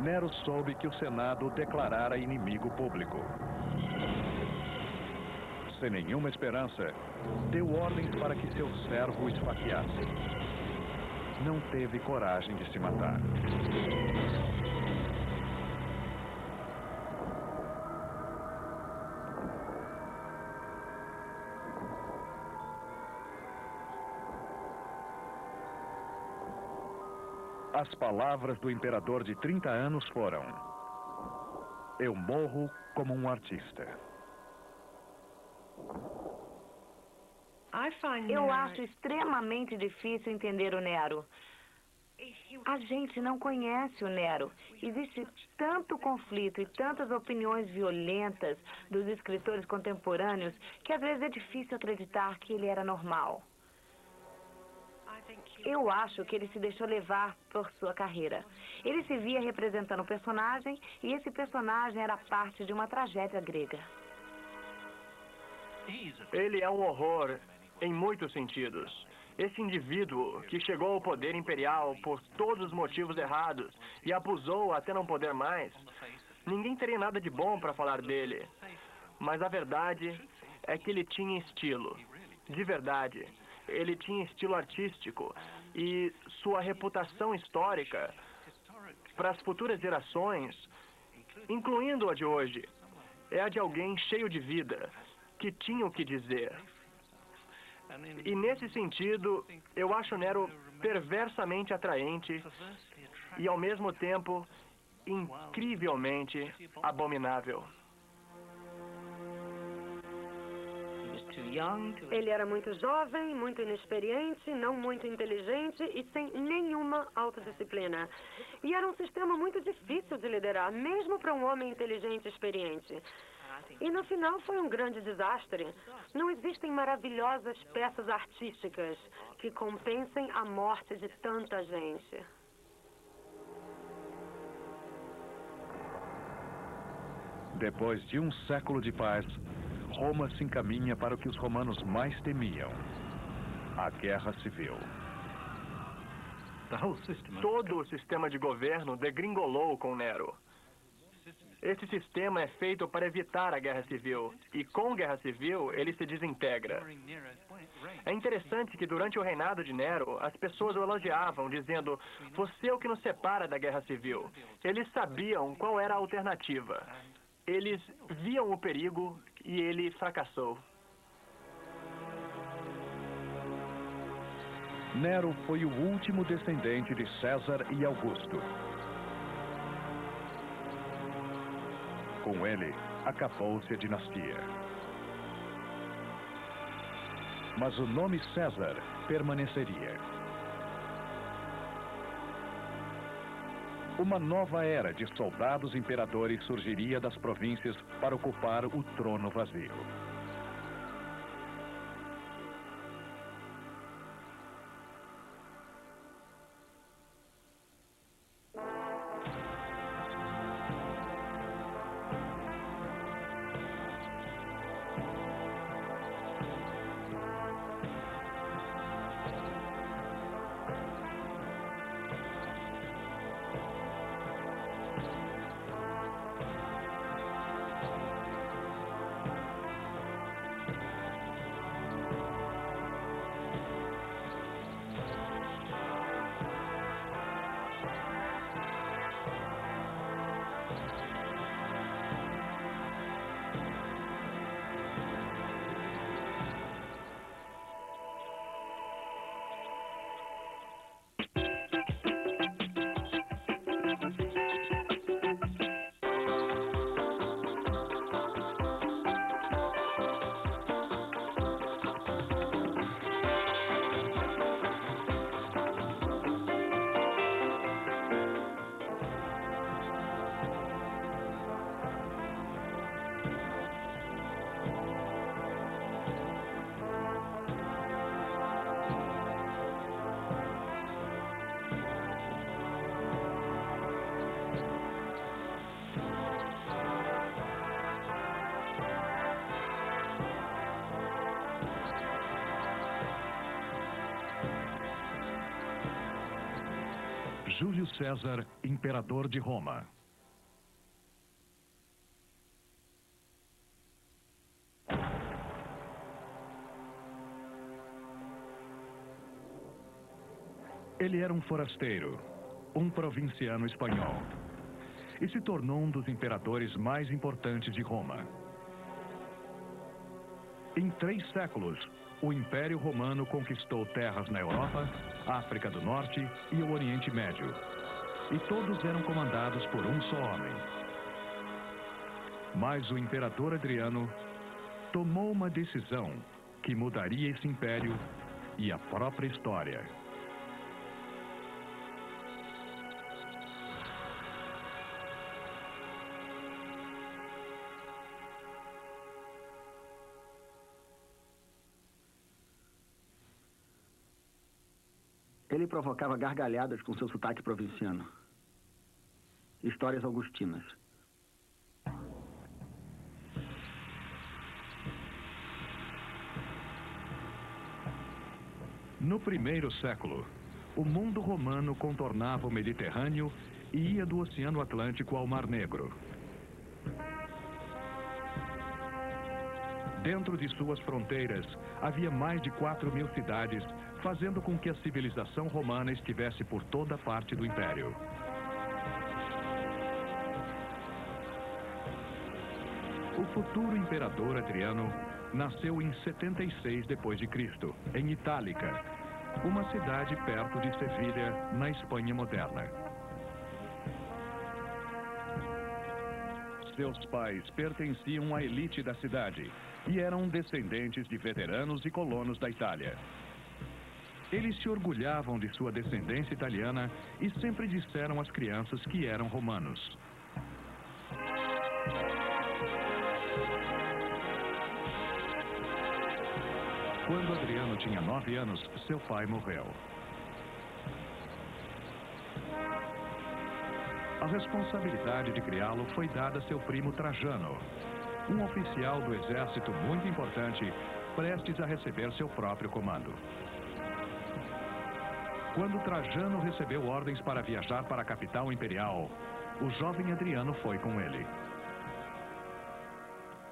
Nero soube que o Senado o declarara inimigo público. Sem nenhuma esperança, deu ordens para que seu servo o esfaqueasse. Não teve coragem de se matar. As palavras do imperador de 30 anos foram: eu morro como um artista. Eu acho extremamente difícil entender o Nero. A gente não conhece o Nero. Existe tanto conflito e tantas opiniões violentas dos escritores contemporâneos que às vezes é difícil acreditar que ele era normal. Eu acho que ele se deixou levar por sua carreira. Ele se via representando um personagem e esse personagem era parte de uma tragédia grega. Ele é um horror em muitos sentidos. Esse indivíduo que chegou ao poder imperial por todos os motivos errados e abusou até não poder mais, ninguém teria nada de bom para falar dele. Mas a verdade é que ele tinha estilo. De verdade. Ele tinha estilo artístico e sua reputação histórica para as futuras gerações, incluindo a de hoje, é a de alguém cheio de vida, que tinha o que dizer. E nesse sentido, eu acho Nero perversamente atraente e, ao mesmo tempo, incrivelmente abominável. Ele era muito jovem, muito inexperiente, não muito inteligente e sem nenhuma autodisciplina. E era um sistema muito difícil de liderar, mesmo para um homem inteligente e experiente. E no final foi um grande desastre. Não existem maravilhosas peças artísticas que compensem a morte de tanta gente. Depois de um século de paz, Roma se encaminha para o que os romanos mais temiam: a guerra civil. Todo o sistema de governo degringolou com Nero. Esse sistema é feito para evitar a guerra civil, e com guerra civil ele se desintegra. É interessante que durante o reinado de Nero, as pessoas o elogiavam, dizendo: você é o que nos separa da guerra civil. Eles sabiam qual era a alternativa. Eles viam o perigo e ele fracassou. Nero foi o último descendente de César e Augusto. Com ele, acabou-se a dinastia. Mas o nome César permaneceria. Uma nova era de soldados imperadores surgiria das províncias para ocupar o trono vazio. Júlio César, imperador de Roma. Ele era um forasteiro, um provinciano espanhol, e se tornou um dos imperadores mais importantes de Roma. Em 3 séculos, o Império Romano conquistou terras na Europa, África do Norte e o Oriente Médio. E todos eram comandados por um só homem. Mas o imperador Adriano tomou uma decisão que mudaria esse império e a própria história. Ele provocava gargalhadas com seu sotaque provinciano. Histórias augustinas. No primeiro século, o mundo romano contornava o Mediterrâneo e ia do Oceano Atlântico ao Mar Negro. Dentro de suas fronteiras, havia mais de 4.000 cidades, fazendo com que a civilização romana estivesse por toda parte do império. O futuro imperador Adriano nasceu em 76 d.C., em Itálica, uma cidade perto de Sevilha, na Espanha moderna. Seus pais pertenciam à elite da cidade e eram descendentes de veteranos e colonos da Itália. Eles se orgulhavam de sua descendência italiana e sempre disseram às crianças que eram romanos. Quando Adriano tinha 9 anos, seu pai morreu. A responsabilidade de criá-lo foi dada a seu primo Trajano, um oficial do exército muito importante, prestes a receber seu próprio comando. Quando Trajano recebeu ordens para viajar para a capital imperial, o jovem Adriano foi com ele.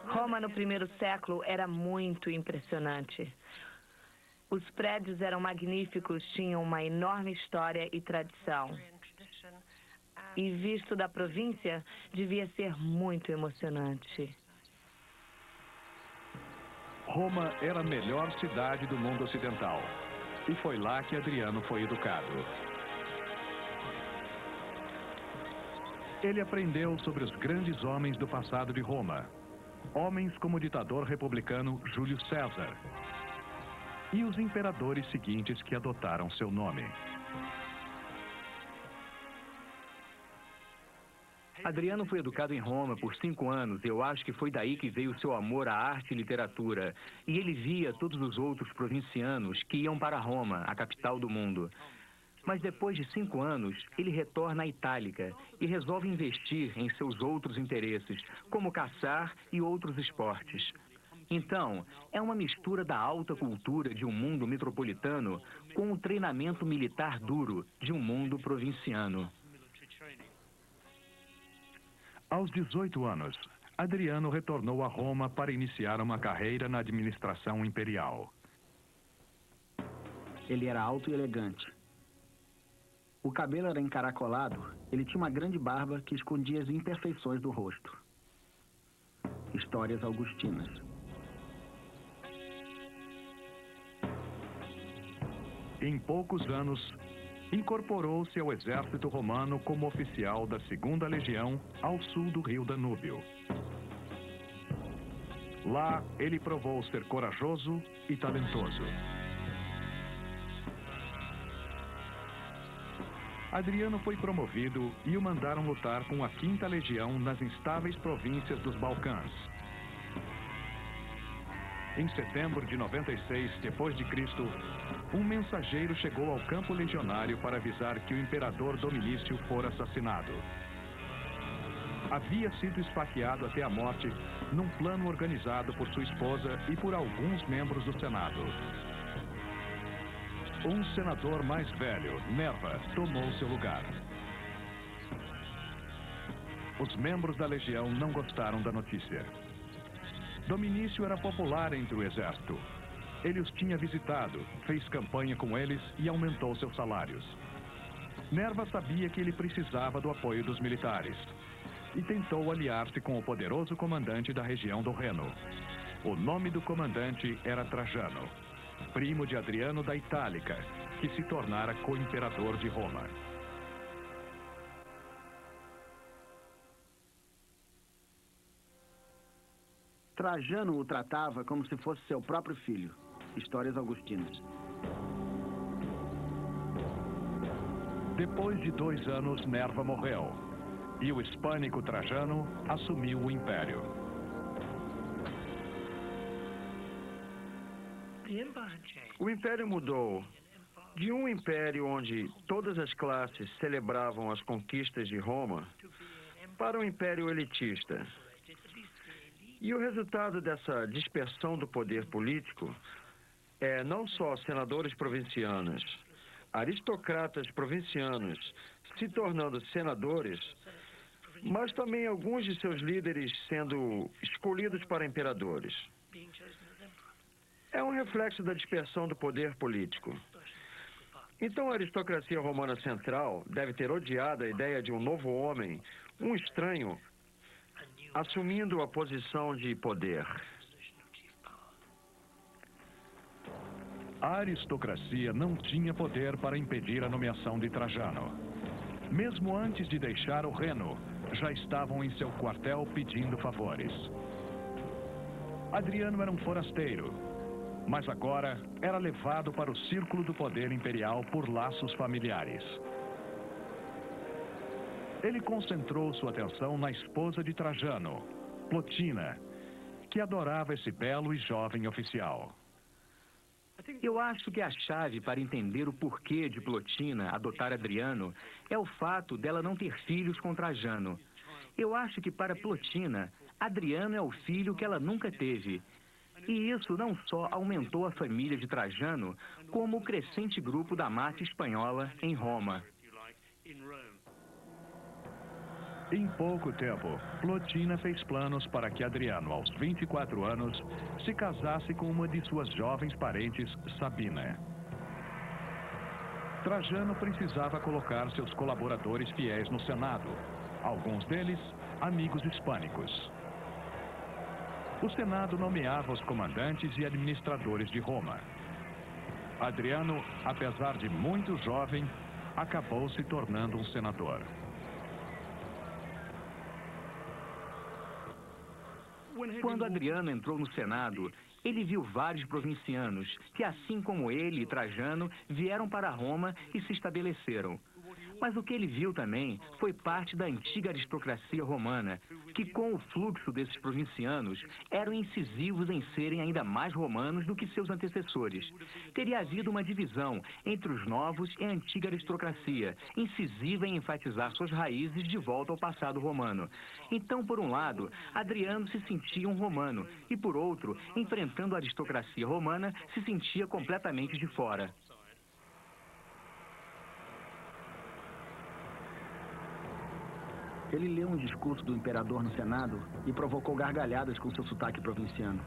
Roma no primeiro século era muito impressionante. Os prédios eram magníficos, tinham uma enorme história e tradição. E visto da província, devia ser muito emocionante. Roma era a melhor cidade do mundo ocidental. E foi lá que Adriano foi educado. Ele aprendeu sobre os grandes homens do passado de Roma. Homens como o ditador republicano Júlio César. E os imperadores seguintes que adotaram seu nome. Adriano foi educado em Roma por 5 anos. Eu acho que foi daí que veio seu amor à arte e literatura. E ele via todos os outros provincianos que iam para Roma, a capital do mundo. Mas depois de 5 anos, ele retorna à Itálica e resolve investir em seus outros interesses, como caçar e outros esportes. Então, é uma mistura da alta cultura de um mundo metropolitano com o treinamento militar duro de um mundo provinciano. Aos 18 anos, Adriano retornou a Roma para iniciar uma carreira na administração imperial. Ele era alto e elegante. O cabelo era encaracolado, ele tinha uma grande barba que escondia as imperfeições do rosto. Histórias augustinas. Em poucos anos, incorporou-se ao exército romano como oficial da 2ª Legião ao sul do rio Danúbio. Lá, ele provou ser corajoso e talentoso. Adriano foi promovido e o mandaram lutar com a 5ª Legião nas instáveis províncias dos Balcãs. Em setembro de 96 d.C., um mensageiro chegou ao campo legionário para avisar que o imperador Dominício fora assassinado. Havia sido esfaqueado até a morte num plano organizado por sua esposa e por alguns membros do Senado. Um senador mais velho, Nerva, tomou seu lugar. Os membros da legião não gostaram da notícia. Dominício era popular entre o exército. Ele os tinha visitado, fez campanha com eles e aumentou seus salários. Nerva sabia que ele precisava do apoio dos militares e tentou aliar-se com o poderoso comandante da região do Reno. O nome do comandante era Trajano, primo de Adriano da Itálica, que se tornara co-imperador de Roma. Trajano o tratava como se fosse seu próprio filho. Histórias augustinas. Depois de 2 anos, Nerva morreu. E o hispânico Trajano assumiu o império. O império mudou de um império onde todas as classes celebravam as conquistas de Roma para um império elitista. E o resultado dessa dispersão do poder político é não só senadores provincianos, aristocratas provincianos se tornando senadores, mas também alguns de seus líderes sendo escolhidos para imperadores. É um reflexo da dispersão do poder político. Então a aristocracia romana central deve ter odiado a ideia de um novo homem, um estranho, assumindo a posição de poder. A aristocracia não tinha poder para impedir a nomeação de Trajano. Mesmo antes de deixar o Reno, já estavam em seu quartel pedindo favores. Adriano era um forasteiro, mas agora era levado para o círculo do poder imperial por laços familiares. Ele concentrou sua atenção na esposa de Trajano, Plotina, que adorava esse belo e jovem oficial. Eu acho que a chave para entender o porquê de Plotina adotar Adriano é o fato dela não ter filhos com Trajano. Eu acho que para Plotina, Adriano é o filho que ela nunca teve. E isso não só aumentou a família de Trajano, como o crescente grupo da massa espanhola em Roma. Em pouco tempo, Plotina fez planos para que Adriano, aos 24 anos, se casasse com uma de suas jovens parentes, Sabina. Trajano precisava colocar seus colaboradores fiéis no Senado, alguns deles amigos hispânicos. O Senado nomeava os comandantes e administradores de Roma. Adriano, apesar de muito jovem, acabou se tornando um senador. Quando Adriano entrou no Senado, ele viu vários provincianos que, assim como ele e Trajano, vieram para Roma e se estabeleceram. Mas o que ele viu também foi parte da antiga aristocracia romana, que com o fluxo desses provincianos eram incisivos em serem ainda mais romanos do que seus antecessores. Teria havido uma divisão entre os novos e a antiga aristocracia, incisiva em enfatizar suas raízes de volta ao passado romano. Então, por um lado, Adriano se sentia um romano e, por outro, enfrentando a aristocracia romana, se sentia completamente de fora. Ele leu um discurso do imperador no Senado e provocou gargalhadas com seu sotaque provinciano.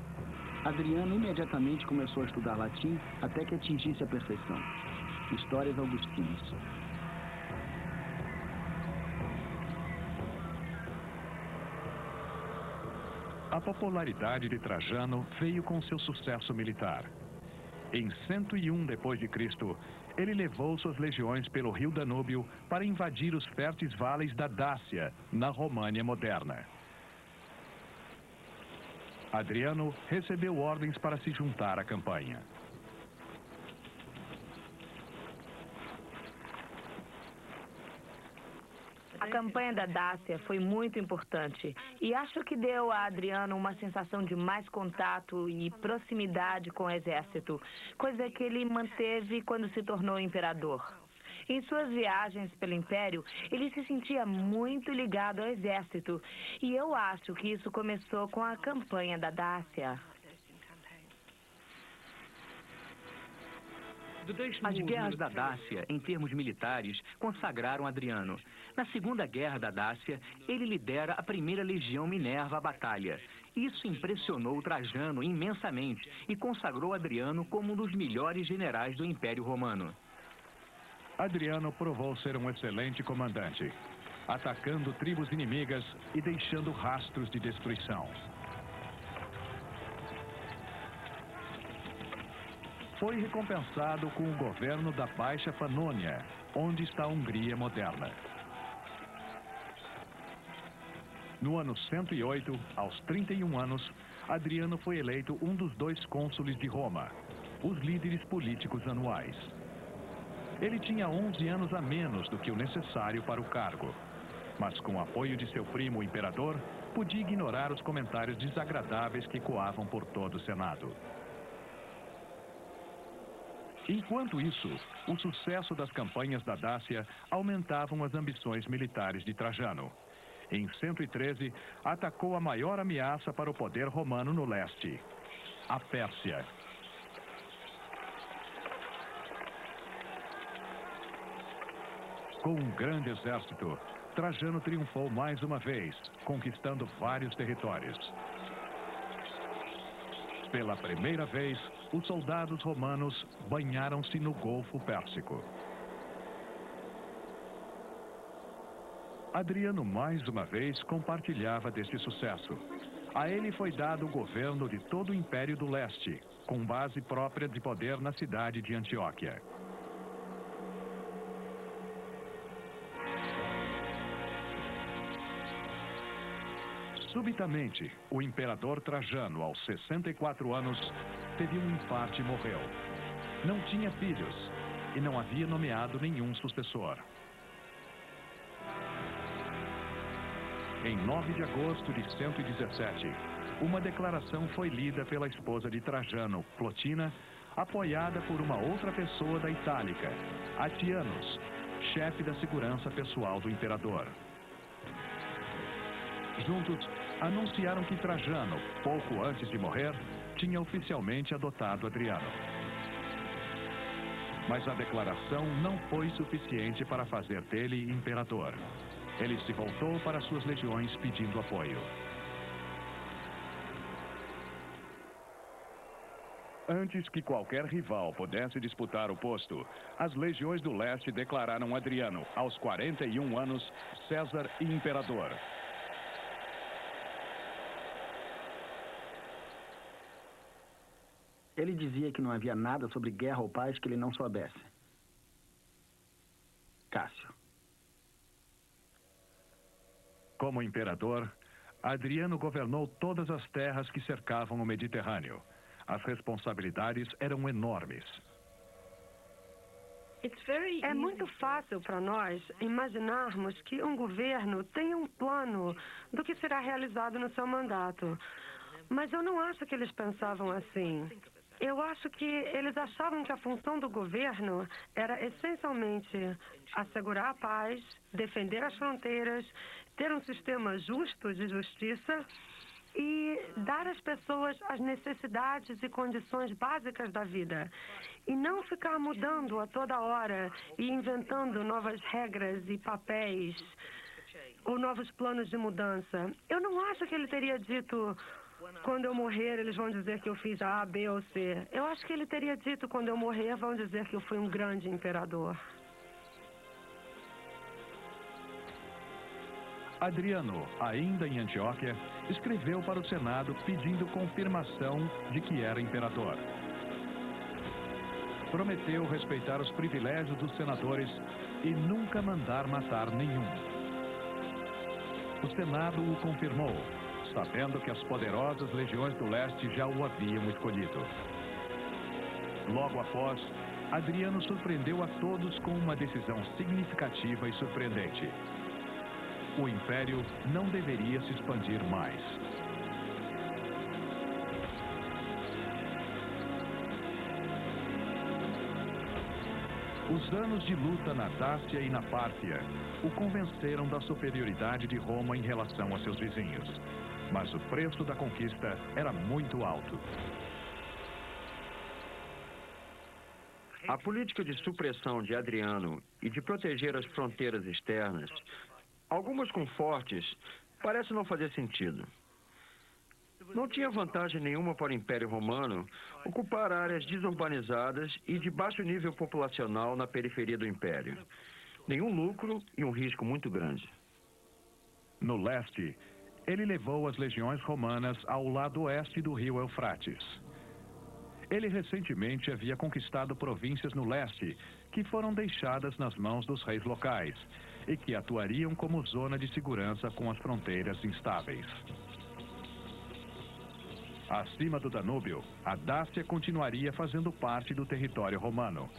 Adriano imediatamente começou a estudar latim até que atingisse a perfeição. Histórias Augustinas. A popularidade de Trajano veio com seu sucesso militar. Em 101 d.C., ele levou suas legiões pelo rio Danúbio para invadir os férteis vales da Dácia, na România moderna. Adriano recebeu ordens para se juntar à campanha. A campanha da Dácia foi muito importante e acho que deu a Adriano uma sensação de mais contato e proximidade com o exército, coisa que ele manteve quando se tornou imperador. Em suas viagens pelo Império, ele se sentia muito ligado ao exército e eu acho que isso começou com a campanha da Dácia. As guerras da Dácia, em termos militares, consagraram Adriano. Na Segunda Guerra da Dácia, ele lidera a primeira legião Minerva à batalha. Isso impressionou Trajano imensamente e consagrou Adriano como um dos melhores generais do Império Romano. Adriano provou ser um excelente comandante, atacando tribos inimigas e deixando rastros de destruição. Foi recompensado com o governo da Baixa Panônia, onde está a Hungria moderna. No ano 108, aos 31 anos, Adriano foi eleito um dos 2 cônsules de Roma, os líderes políticos anuais. Ele tinha 11 anos a menos do que o necessário para o cargo, mas com o apoio de seu primo, o imperador, podia ignorar os comentários desagradáveis que ecoavam por todo o Senado. Enquanto isso, o sucesso das campanhas da Dácia aumentavam as ambições militares de Trajano. Em 113, atacou a maior ameaça para o poder romano no leste, a Pérsia. Com um grande exército, Trajano triunfou mais uma vez, conquistando vários territórios. Pela primeira vez, os soldados romanos banharam-se no Golfo Pérsico. Adriano, mais uma vez, compartilhava deste sucesso. A ele foi dado o governo de todo o Império do Leste, com base própria de poder na cidade de Antioquia. Subitamente, o imperador Trajano, aos 64 anos, teve um infarte e morreu. Não tinha filhos e não havia nomeado nenhum sucessor. Em 9 de agosto de 117, uma declaração foi lida pela esposa de Trajano, Plotina, apoiada por uma outra pessoa da Itálica, Atianos, chefe da segurança pessoal do imperador. Juntos, anunciaram que Trajano, pouco antes de morrer, tinha oficialmente adotado Adriano. Mas a declaração não foi suficiente para fazer dele imperador. ele se voltou para suas legiões pedindo apoio. Antes que qualquer rival pudesse disputar o posto, as legiões do leste declararam Adriano, aos 41 anos, César e imperador. Ele dizia que não havia nada sobre guerra ou paz que ele não soubesse. Cássio. Como imperador, Adriano governou todas as terras que cercavam o Mediterrâneo. As responsabilidades eram enormes. É muito fácil para nós imaginarmos que um governo tem um plano do que será realizado no seu mandato. Mas eu não acho que eles pensavam assim. Eu acho que eles achavam que a função do governo era essencialmente assegurar a paz, defender as fronteiras, ter um sistema justo de justiça e dar às pessoas as necessidades e condições básicas da vida. E não ficar mudando a toda hora e inventando novas regras e papéis ou novos planos de mudança. Eu não acho que ele teria dito: quando eu morrer, eles vão dizer que eu fiz A, B ou C. Eu acho que ele teria dito: quando eu morrer, vão dizer que eu fui um grande imperador. Adriano, ainda em Antioquia, escreveu para o Senado pedindo confirmação de que era imperador. Prometeu respeitar os privilégios dos senadores e nunca mandar matar nenhum. O Senado o confirmou, sabendo que as poderosas legiões do leste já o haviam escolhido. Logo após, Adriano surpreendeu a todos com uma decisão significativa e surpreendente. O império não deveria se expandir mais. Os anos de luta na Dácia e na Pártia o convenceram da superioridade de Roma em relação a seus vizinhos. Mas o preço da conquista era muito alto. A política de supressão de Adriano e de proteger as fronteiras externas, algumas com fortes, parece não fazer sentido. Não tinha vantagem nenhuma para o Império Romano ocupar áreas desurbanizadas e de baixo nível populacional na periferia do Império. Nenhum lucro e um risco muito grande. No leste, ele levou as legiões romanas ao lado oeste do rio Eufrates. Ele recentemente havia conquistado províncias no leste que foram deixadas nas mãos dos reis locais e que atuariam como zona de segurança com as fronteiras instáveis. Acima do Danúbio, a Dácia continuaria fazendo parte do território romano,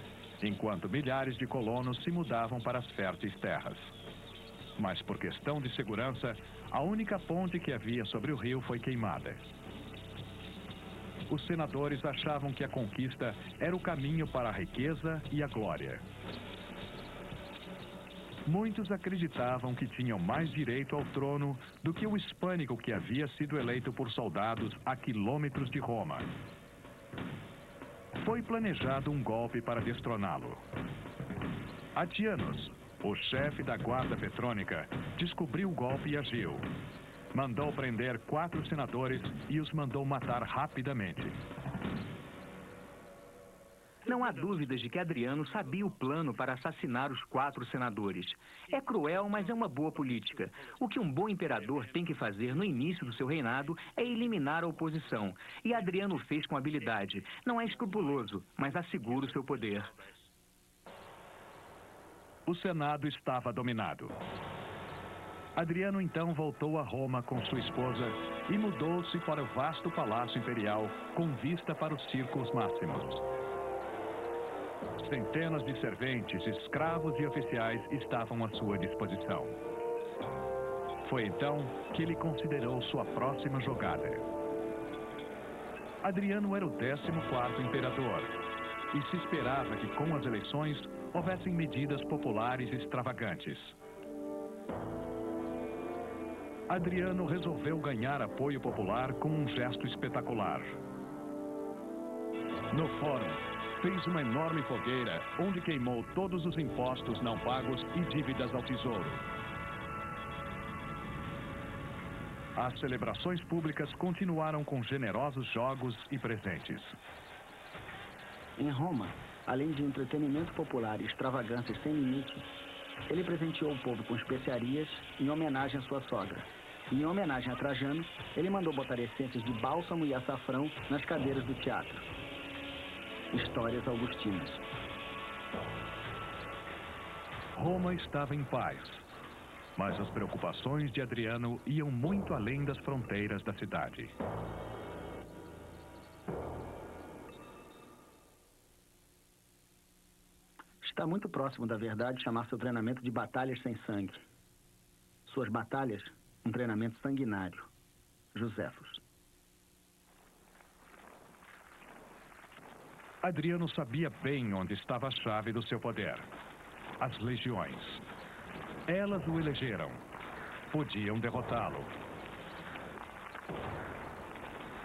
enquanto milhares de colonos se mudavam para as férteis terras. Mas por questão de segurança, a única ponte que havia sobre o rio foi queimada. Os senadores achavam que a conquista era o caminho para a riqueza e a glória. Muitos acreditavam que tinham mais direito ao trono do que o hispânico que havia sido eleito por soldados a quilômetros de Roma. Foi planejado um golpe para destroná-lo. Atianos, o chefe da guarda petrônica, descobriu o golpe e agiu. Mandou prender 4 senadores e os mandou matar rapidamente. Não há dúvidas de que Adriano sabia o plano para assassinar os 4 senadores. É cruel, mas é uma boa política. O que um bom imperador tem que fazer no início do seu reinado é eliminar a oposição. E Adriano o fez com habilidade. Não é escrupuloso, mas assegura o seu poder. O Senado estava dominado. Adriano então voltou a Roma com sua esposa e mudou-se para o vasto palácio imperial com vista para os círculos máximos. Centenas de serventes, escravos e oficiais estavam à sua disposição. Foi então que ele considerou sua próxima jogada. Adriano era o 14º imperador e se esperava que com as eleições houvessem medidas populares extravagantes. Adriano resolveu ganhar apoio popular com um gesto espetacular. No fórum, fez uma enorme fogueira onde queimou todos os impostos não pagos e dívidas ao tesouro. As celebrações públicas continuaram com generosos jogos e presentes. Em Roma, além de entretenimento popular e extravagâncias sem limite, ele presenteou o povo com especiarias em homenagem à sua sogra. E em homenagem a Trajano, ele mandou botar essências de bálsamo e açafrão nas cadeiras do teatro. Histórias augustinas. Roma estava em paz, mas as preocupações de Adriano iam muito além das fronteiras da cidade. Está muito próximo da verdade chamar seu treinamento de batalhas sem sangue. Suas batalhas, um treinamento sanguinário. Joséfos. Adriano sabia bem onde estava a chave do seu poder. As legiões. Elas o elegeram. Podiam derrotá-lo.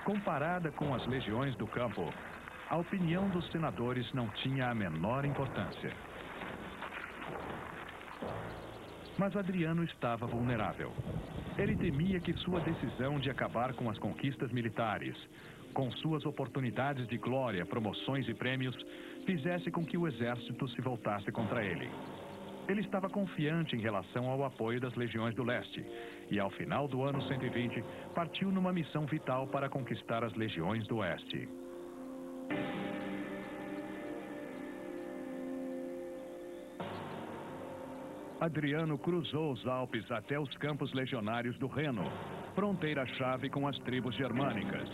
Comparada com as legiões do campo, a opinião dos senadores não tinha a menor importância. Mas Adriano estava vulnerável. Ele temia que sua decisão de acabar com as conquistas militares, com suas oportunidades de glória, promoções e prêmios, fizesse com que o exército se voltasse contra ele. Ele estava confiante em relação ao apoio das legiões do leste e, ao final do ano 120, partiu numa missão vital para conquistar as legiões do oeste. Adriano cruzou os Alpes até os campos legionários do Reno, fronteira-chave com as tribos germânicas.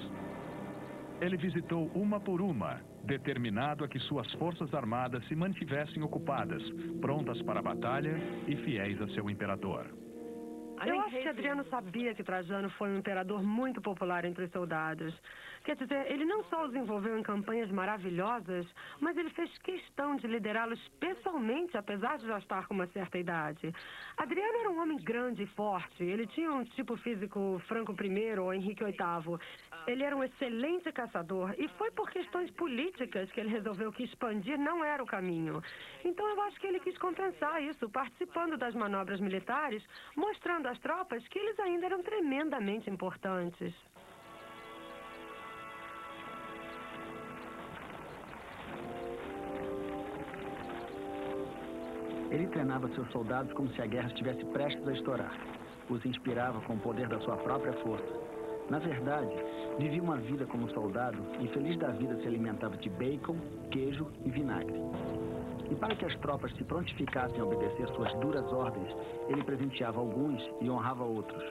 Ele visitou uma por uma, determinado a que suas forças armadas se mantivessem ocupadas, prontas para a batalha e fiéis a seu imperador. Eu acho que Adriano sabia que Trajano foi um imperador muito popular entre os soldados. Quer dizer, ele não só os envolveu em campanhas maravilhosas, mas ele fez questão de liderá-los pessoalmente, apesar de já estar com uma certa idade. Adriano era um homem grande e forte. Ele tinha um tipo físico Franco I ou Henrique VIII. Ele era um excelente caçador e foi por questões políticas que ele resolveu que expandir não era o caminho. Então eu acho que ele quis compensar isso, participando das manobras militares, mostrando às tropas que eles ainda eram tremendamente importantes. Ele treinava seus soldados como se a guerra estivesse prestes a estourar. Os inspirava com o poder da sua própria força. Na verdade, vivia uma vida como soldado e feliz da vida se alimentava de bacon, queijo e vinagre. E para que as tropas se prontificassem a obedecer suas duras ordens, ele presenteava alguns e honrava outros.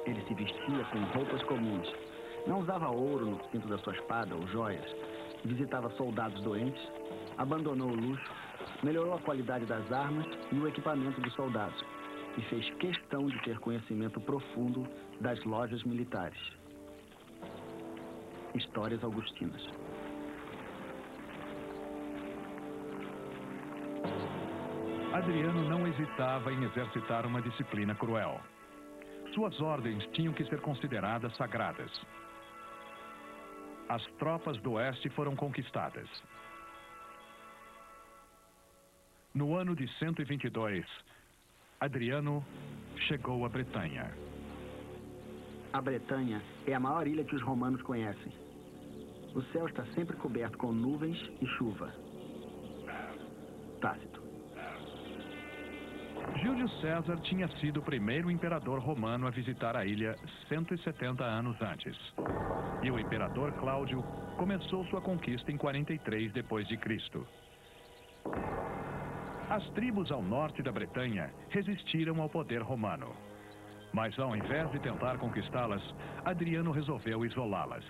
Ele se vestia com roupas comuns. Não usava ouro no cinto da sua espada ou joias. Visitava soldados doentes, abandonou o luxo, melhorou a qualidade das armas e o equipamento dos soldados e fez questão de ter conhecimento profundo das lojas militares. Histórias augustinas. Adriano não hesitava em exercitar uma disciplina cruel. Suas ordens tinham que ser consideradas sagradas. As tropas do oeste foram conquistadas. No ano de 122, Adriano chegou à Bretanha. A Bretanha é a maior ilha que os romanos conhecem. O céu está sempre coberto com nuvens e chuva. Tácito. Júlio César tinha sido o primeiro imperador romano a visitar a ilha 170 anos antes. E o imperador Cláudio começou sua conquista em 43 d.C. As tribos ao norte da Bretanha resistiram ao poder romano. Mas ao invés de tentar conquistá-las, Adriano resolveu isolá-las.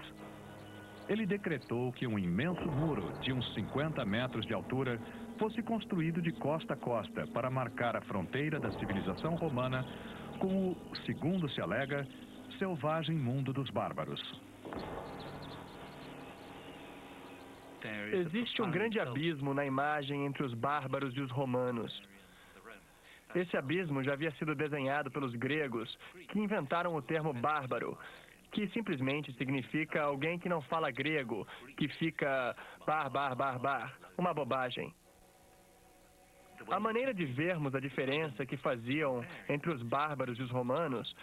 Ele decretou que um imenso muro de uns 50 metros de altura fosse construído de costa a costa para marcar a fronteira da civilização romana com o, segundo se alega, selvagem mundo dos bárbaros. Existe um grande abismo na imagem entre os bárbaros e os romanos. Esse abismo já havia sido desenhado pelos gregos, que inventaram o termo bárbaro, que simplesmente significa alguém que não fala grego, que fica bar, uma bobagem. A maneira de vermos a diferença que faziam entre os bárbaros e os romanos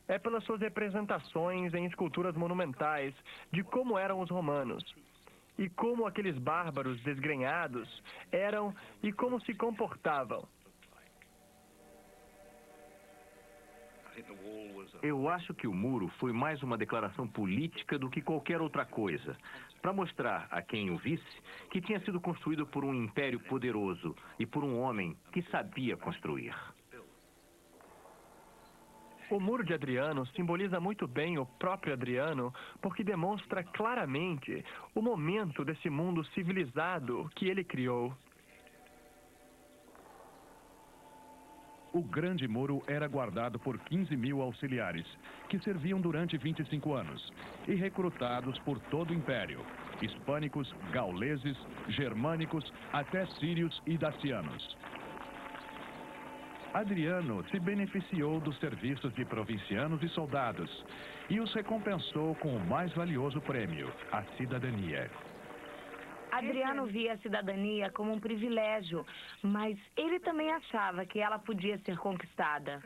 é pelas suas representações em esculturas monumentais de como eram os romanos, e como aqueles bárbaros desgrenhados eram e como se comportavam. Eu acho que o muro foi mais uma declaração política do que qualquer outra coisa, para mostrar a quem o visse que tinha sido construído por um império poderoso e por um homem que sabia construir. O Muro de Adriano simboliza muito bem o próprio Adriano, porque demonstra claramente o momento desse mundo civilizado que ele criou. O Grande Muro era guardado por 15.000 auxiliares, que serviam durante 25 anos, e recrutados por todo o Império, hispânicos, gauleses, germânicos, até sírios e dacianos. Adriano se beneficiou dos serviços de provincianos e soldados, e os recompensou com o mais valioso prêmio, a cidadania. Adriano via a cidadania como um privilégio, mas ele também achava que ela podia ser conquistada.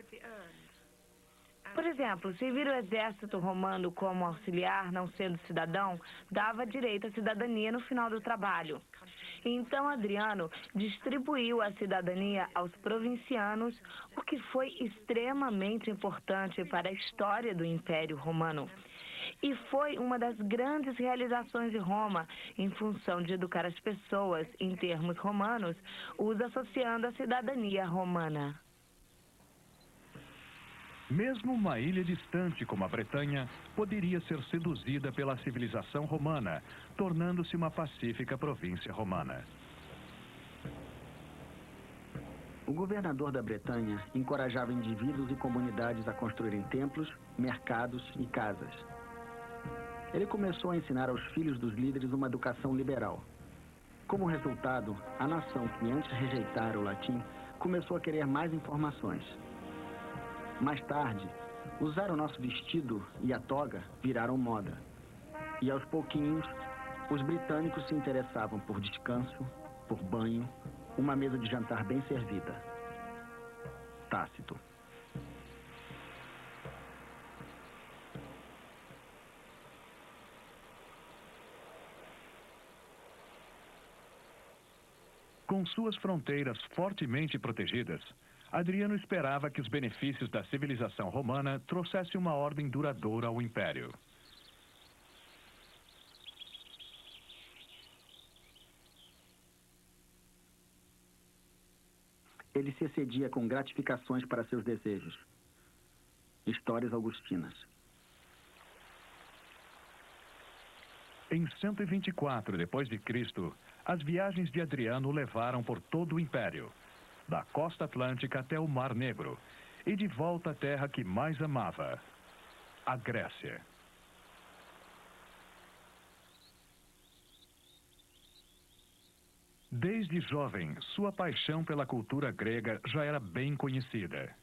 Por exemplo, servir o exército romano como auxiliar, não sendo cidadão, dava direito à cidadania no final do trabalho. Então, Adriano distribuiu a cidadania aos provincianos, o que foi extremamente importante para a história do Império Romano. E foi uma das grandes realizações de Roma, em função de educar as pessoas em termos romanos, os associando à cidadania romana. Mesmo uma ilha distante como a Bretanha poderia ser seduzida pela civilização romana, tornando-se uma pacífica província romana. O governador da Bretanha encorajava indivíduos e comunidades a construírem templos, mercados e casas. Ele começou a ensinar aos filhos dos líderes uma educação liberal. Como resultado, a nação que antes rejeitara o latim começou a querer mais informações. Mais tarde, usar o nosso vestido e a toga viraram moda. E aos pouquinhos, os britânicos se interessavam por descanso, por banho, uma mesa de jantar bem servida. Tácito. Com suas fronteiras fortemente protegidas, Adriano esperava que os benefícios da civilização romana trouxessem uma ordem duradoura ao império. Ele se excedia com gratificações para seus desejos. Histórias augustinas. Em 124 d.C., as viagens de Adriano o levaram por todo o império, da costa atlântica até o Mar Negro, e de volta à terra que mais amava, a Grécia. Desde jovem, sua paixão pela cultura grega já era bem conhecida.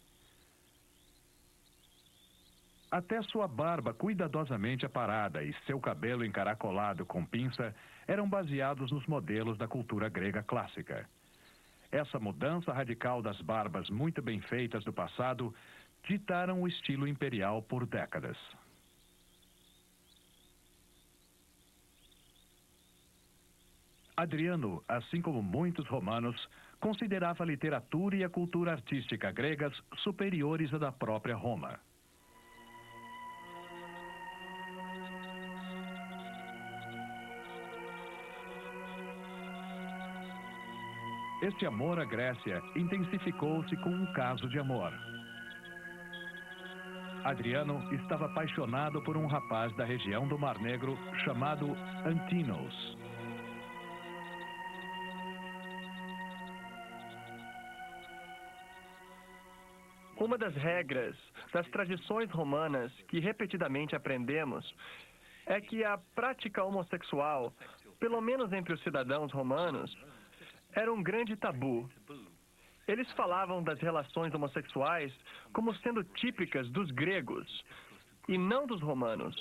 Até sua barba cuidadosamente aparada e seu cabelo encaracolado com pinça eram baseados nos modelos da cultura grega clássica. Essa mudança radical das barbas muito bem feitas do passado ditaram o estilo imperial por décadas. Adriano, assim como muitos romanos, considerava a literatura e a cultura artística gregas superiores à da própria Roma. Este amor à Grécia intensificou-se com um caso de amor. Adriano estava apaixonado por um rapaz da região do Mar Negro chamado Antinos. Uma das regras das tradições romanas que repetidamente aprendemos é que a prática homossexual, pelo menos entre os cidadãos romanos, era um grande tabu. Eles falavam das relações homossexuais como sendo típicas dos gregos e não dos romanos.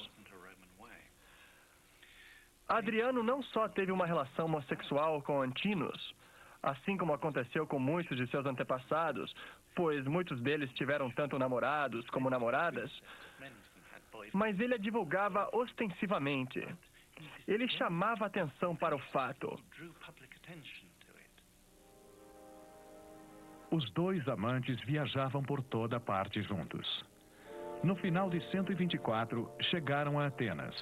Adriano não só teve uma relação homossexual com Antinos, assim como aconteceu com muitos de seus antepassados, pois muitos deles tiveram tanto namorados como namoradas, mas ele a divulgava ostensivamente. Ele chamava atenção para o fato. Os dois amantes viajavam por toda parte juntos. No final de 124, chegaram a Atenas.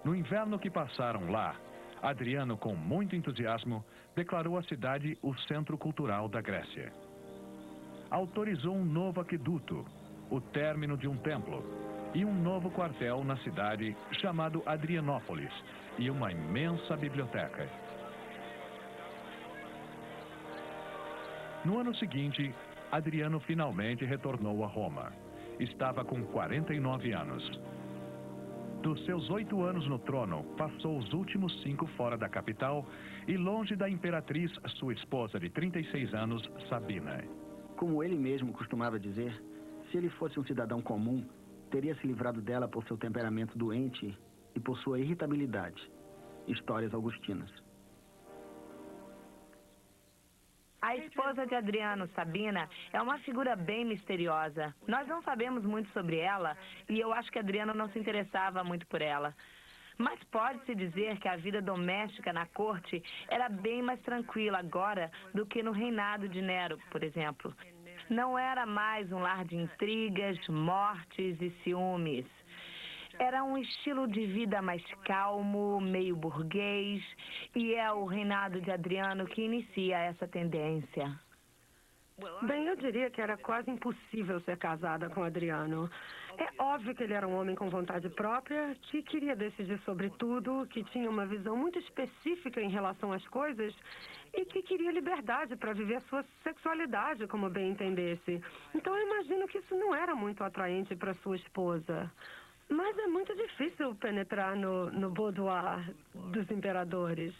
No inverno que passaram lá, Adriano, com muito entusiasmo, declarou a cidade o centro cultural da Grécia. Autorizou um novo aqueduto, o término de um templo, e um novo quartel na cidade chamado Adrianópolis, e uma imensa biblioteca. No ano seguinte, Adriano finalmente retornou a Roma. Estava com 49 anos. Dos seus 8 anos no trono, passou os últimos 5 fora da capital e longe da imperatriz, sua esposa de 36 anos, Sabina. Como ele mesmo costumava dizer, se ele fosse um cidadão comum, teria se livrado dela por seu temperamento doente e por sua irritabilidade. Histórias augustinas. A esposa de Adriano, Sabina, é uma figura bem misteriosa. Nós não sabemos muito sobre ela e eu acho que Adriano não se interessava muito por ela. Mas pode-se dizer que a vida doméstica na corte era bem mais tranquila agora do que no reinado de Nero, por exemplo. Não era mais um lar de intrigas, mortes e ciúmes. Era um estilo de vida mais calmo, meio burguês, e é o reinado de Adriano que inicia essa tendência. Bem, eu diria que era quase impossível ser casada com Adriano. É óbvio que ele era um homem com vontade própria, que queria decidir sobre tudo, que tinha uma visão muito específica em relação às coisas e que queria liberdade para viver a sua sexualidade como bem entendesse. Então eu imagino que isso não era muito atraente para sua esposa. Mas é muito difícil penetrar no boudoir dos imperadores.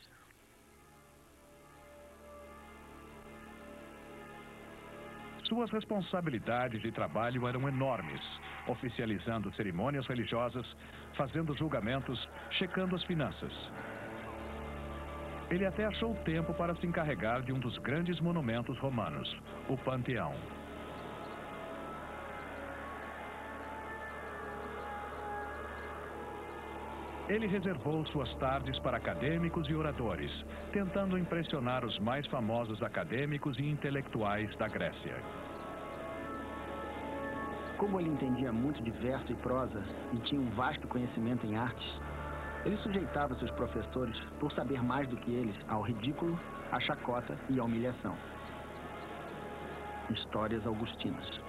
Suas responsabilidades de trabalho eram enormes, oficializando cerimônias religiosas, fazendo julgamentos, checando as finanças. Ele até achou tempo para se encarregar de um dos grandes monumentos romanos, o Panteão. Ele reservou suas tardes para acadêmicos e oradores, tentando impressionar os mais famosos acadêmicos e intelectuais da Grécia. Como ele entendia muito de verso e prosa e tinha um vasto conhecimento em artes, ele sujeitava seus professores, por saber mais do que eles, ao ridículo, à chacota e à humilhação. Histórias augustinas.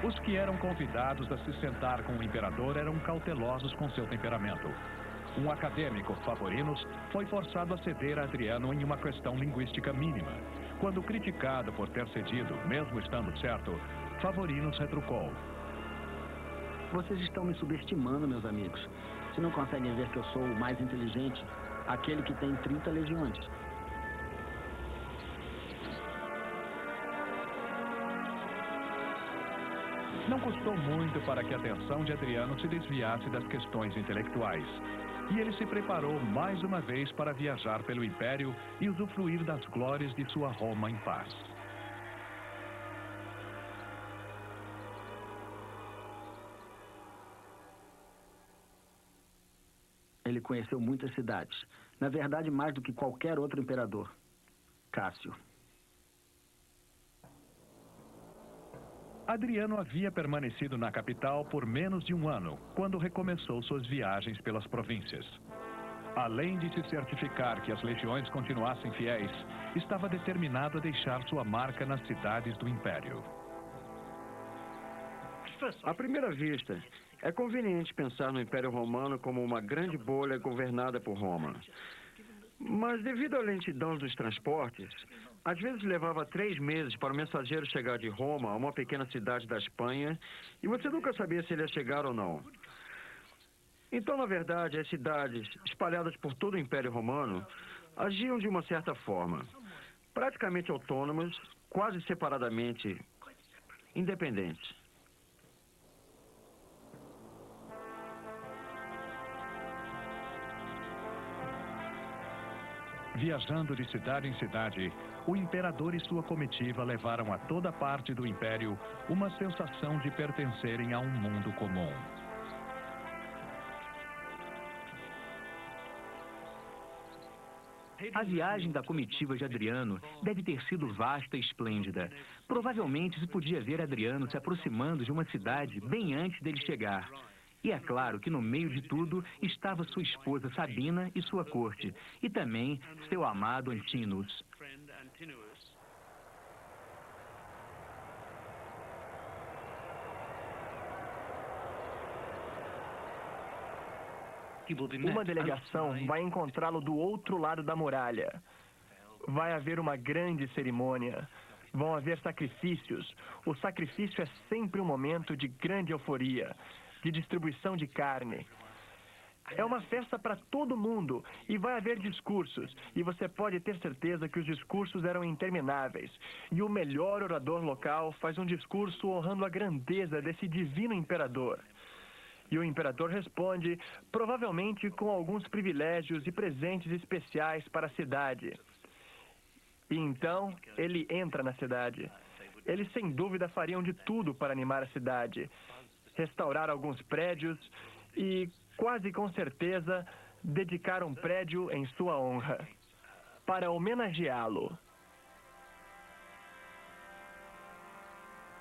Os que eram convidados a se sentar com o imperador eram cautelosos com seu temperamento. Um acadêmico, Favorinos, foi forçado a ceder a Adriano em uma questão linguística mínima. Quando criticado por ter cedido, mesmo estando certo, Favorinos retrucou. Vocês estão me subestimando, meus amigos. Se não conseguem ver que eu sou o mais inteligente, aquele que tem 30 legiões. Não custou muito para que a atenção de Adriano se desviasse das questões intelectuais. E ele se preparou mais uma vez para viajar pelo Império e usufruir das glórias de sua Roma em paz. Ele conheceu muitas cidades. Na verdade, mais do que qualquer outro imperador. Cássio. Adriano havia permanecido na capital por menos de um ano, quando recomeçou suas viagens pelas províncias. Além de se certificar que as legiões continuassem fiéis, estava determinado a deixar sua marca nas cidades do Império. À primeira vista, é conveniente pensar no Império Romano como uma grande bolha governada por Roma. Mas, devido à lentidão dos transportes, às vezes levava 3 meses para o mensageiro chegar de Roma a uma pequena cidade da Espanha e você nunca sabia se ele ia chegar ou não. Então, na verdade, as cidades, espalhadas por todo o Império Romano, agiam de uma certa forma, praticamente autônomas, quase separadamente independentes. Viajando de cidade em cidade, o imperador e sua comitiva levaram a toda parte do império uma sensação de pertencerem a um mundo comum. A viagem da comitiva de Adriano deve ter sido vasta e esplêndida. Provavelmente se podia ver Adriano se aproximando de uma cidade bem antes dele chegar. E é claro que no meio de tudo estava sua esposa Sabina e sua corte, e também seu amado Antinous. Uma delegação vai encontrá-lo do outro lado da muralha. Vai haver uma grande cerimônia. Vão haver sacrifícios. O sacrifício é sempre um momento de grande euforia, de distribuição de carne. É uma festa para todo mundo e vai haver discursos. E você pode ter certeza que os discursos eram intermináveis. E o melhor orador local faz um discurso honrando a grandeza desse divino imperador. E o imperador responde, provavelmente com alguns privilégios e presentes especiais para a cidade. E então, ele entra na cidade. Eles, sem dúvida, fariam de tudo para animar a cidade. Restaurar alguns prédios e, quase com certeza, dedicar um prédio em sua honra, para homenageá-lo.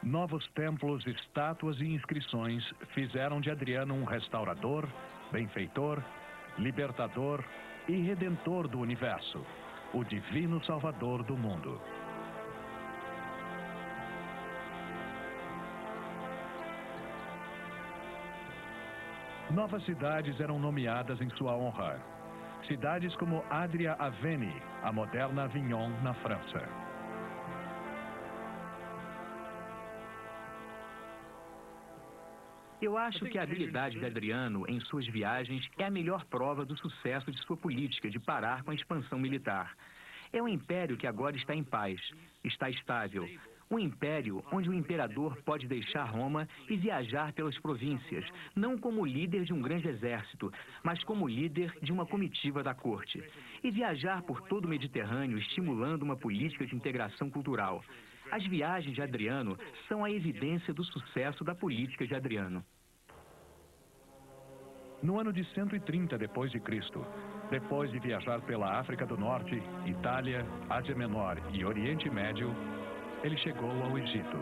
Novos templos, estátuas e inscrições fizeram de Adriano um restaurador, benfeitor, libertador e redentor do universo, o divino salvador do mundo. Novas cidades eram nomeadas em sua honra. Cidades como Adria Aveni, a moderna Avignon, na França. Eu acho que a habilidade de Adriano em suas viagens é a melhor prova do sucesso de sua política de parar com a expansão militar. É um império que agora está em paz, está estável. Um império onde o imperador pode deixar Roma e viajar pelas províncias, não como líder de um grande exército, mas como líder de uma comitiva da corte. E viajar por todo o Mediterrâneo estimulando uma política de integração cultural. As viagens de Adriano são a evidência do sucesso da política de Adriano. No ano de 130 depois de Cristo, depois de viajar pela África do Norte, Itália, Ásia Menor e Oriente Médio, ele chegou ao Egito.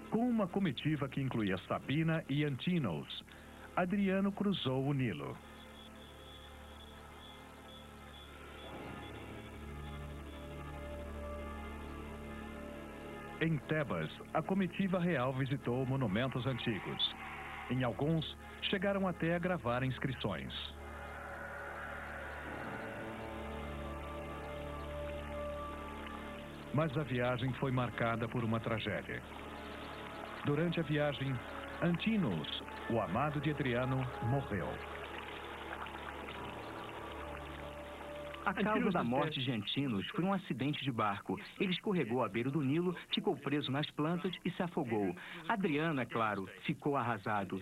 Com uma comitiva que incluía Sabina e Antinous, Adriano cruzou o Nilo. Em Tebas, a comitiva real visitou monumentos antigos. Em alguns, chegaram até a gravar inscrições. Mas a viagem foi marcada por uma tragédia. Durante a viagem, Antinous, o amado de Adriano, morreu. A causa da morte de Antinous foi um acidente de barco. Ele escorregou à beira do Nilo, ficou preso nas plantas e se afogou. Adriano, é claro, ficou arrasado.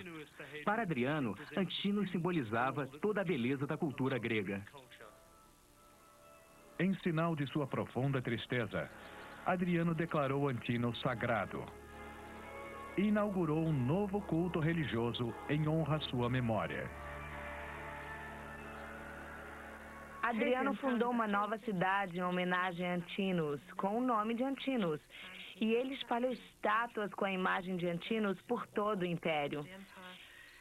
Para Adriano, Antinous simbolizava toda a beleza da cultura grega. Em sinal de sua profunda tristeza, Adriano declarou Antinous sagrado e inaugurou um novo culto religioso em honra à sua memória. Adriano fundou uma nova cidade em homenagem a Antinous, com o nome de Antinous. E ele espalhou estátuas com a imagem de Antinous por todo o império.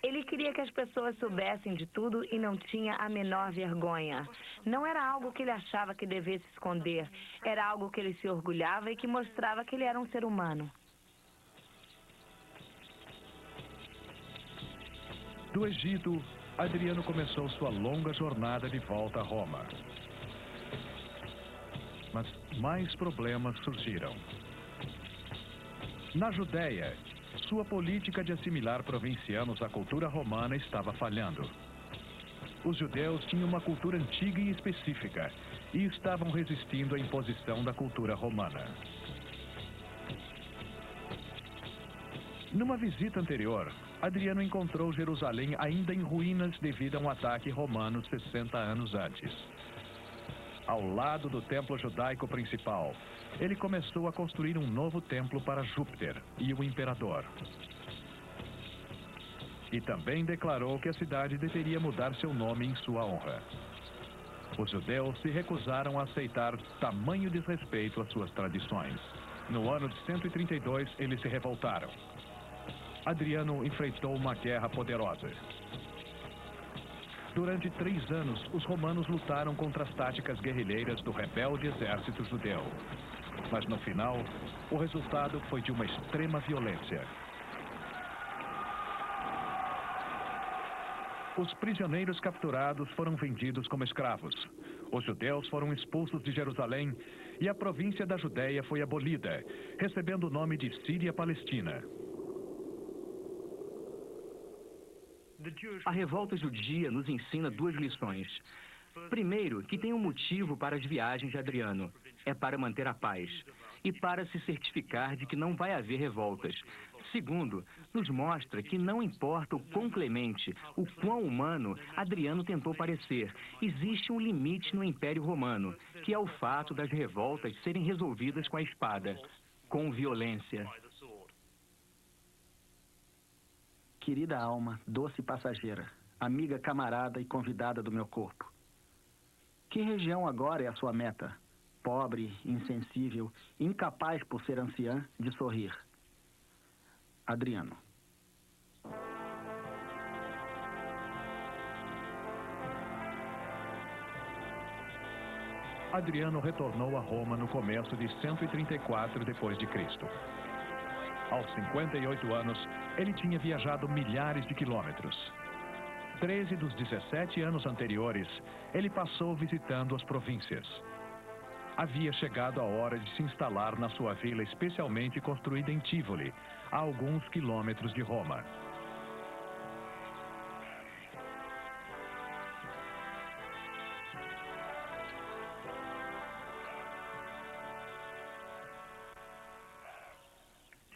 Ele queria que as pessoas soubessem de tudo e não tinha a menor vergonha. Não era algo que ele achava que devesse esconder. Era algo que ele se orgulhava e que mostrava que ele era um ser humano. Do Egito, Adriano começou sua longa jornada de volta a Roma. Mas mais problemas surgiram. Na Judéia, sua política de assimilar provincianos à cultura romana estava falhando. Os judeus tinham uma cultura antiga e específica e estavam resistindo à imposição da cultura romana. Numa visita anterior, Adriano encontrou Jerusalém ainda em ruínas devido a um ataque romano 60 anos antes. Ao lado do templo judaico principal, ele começou a construir um novo templo para Júpiter e o imperador. E também declarou que a cidade deveria mudar seu nome em sua honra. Os judeus se recusaram a aceitar tamanho desrespeito às suas tradições. No ano de 132, eles se revoltaram. Adriano enfrentou uma guerra poderosa. Durante 3 anos, os romanos lutaram contra as táticas guerrilheiras do rebelde exército judeu. Mas no final, o resultado foi de uma extrema violência. Os prisioneiros capturados foram vendidos como escravos. Os judeus foram expulsos de Jerusalém e a província da Judéia foi abolida, recebendo o nome de Síria-Palestina. A revolta judia nos ensina 2 lições. Primeiro, que tem um motivo para as viagens de Adriano. É para manter a paz e para se certificar de que não vai haver revoltas. Segundo, nos mostra que não importa o quão clemente, o quão humano Adriano tentou parecer, existe um limite no Império Romano, que é o fato das revoltas serem resolvidas com a espada, com violência. Querida alma, doce passageira, amiga camarada e convidada do meu corpo. Que região agora é a sua meta? Pobre, insensível, incapaz por ser anciã de sorrir. Adriano. Adriano retornou a Roma no começo de 134 d.C. Aos 58 anos, ele tinha viajado milhares de quilômetros. 13 dos 17 anos anteriores, ele passou visitando as províncias. Havia chegado a hora de se instalar na sua vila especialmente construída em Tivoli, a alguns quilômetros de Roma.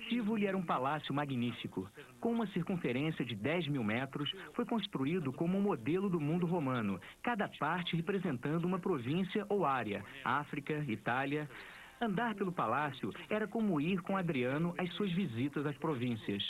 Tivoli era um palácio magnífico. Com uma circunferência de 10.000 metros, foi construído como um modelo do mundo romano, cada parte representando uma província ou área, África, Itália. Andar pelo palácio era como ir com Adriano às suas visitas às províncias.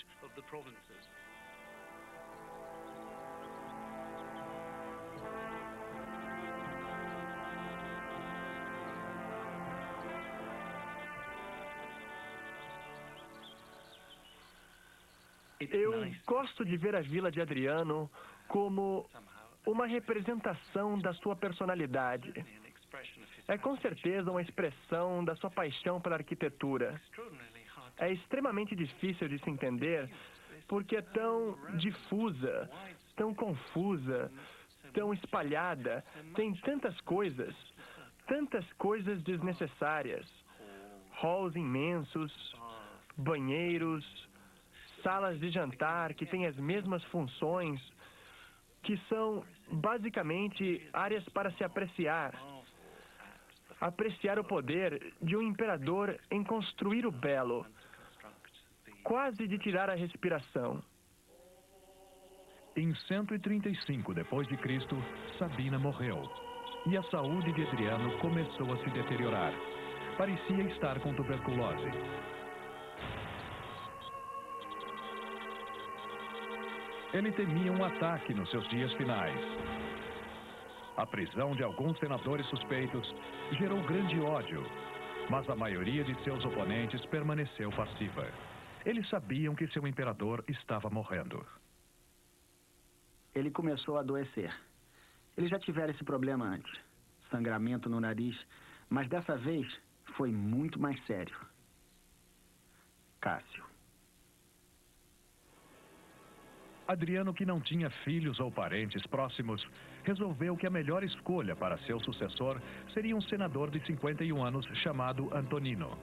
Eu gosto de ver a Vila de Adriano como uma representação da sua personalidade. É com certeza uma expressão da sua paixão pela arquitetura. É extremamente difícil de se entender porque é tão difusa, tão confusa, tão espalhada. Tem tantas coisas desnecessárias. Halls imensos, banheiros, salas de jantar que têm as mesmas funções, que são basicamente áreas para se apreciar. Apreciar o poder de um imperador em construir o belo, quase de tirar a respiração. Em 135 d.C., Sabina morreu, e a saúde de Adriano começou a se deteriorar. Parecia estar com tuberculose. Ele temia um ataque nos seus dias finais. A prisão de alguns senadores suspeitos gerou grande ódio, mas a maioria de seus oponentes permaneceu passiva. Eles sabiam que seu imperador estava morrendo. Ele começou a adoecer. Ele já tivera esse problema antes. Sangramento no nariz, mas dessa vez foi muito mais sério. Cássio. Adriano, que não tinha filhos ou parentes próximos, resolveu que a melhor escolha para seu sucessor seria um senador de 51 anos chamado Antonino.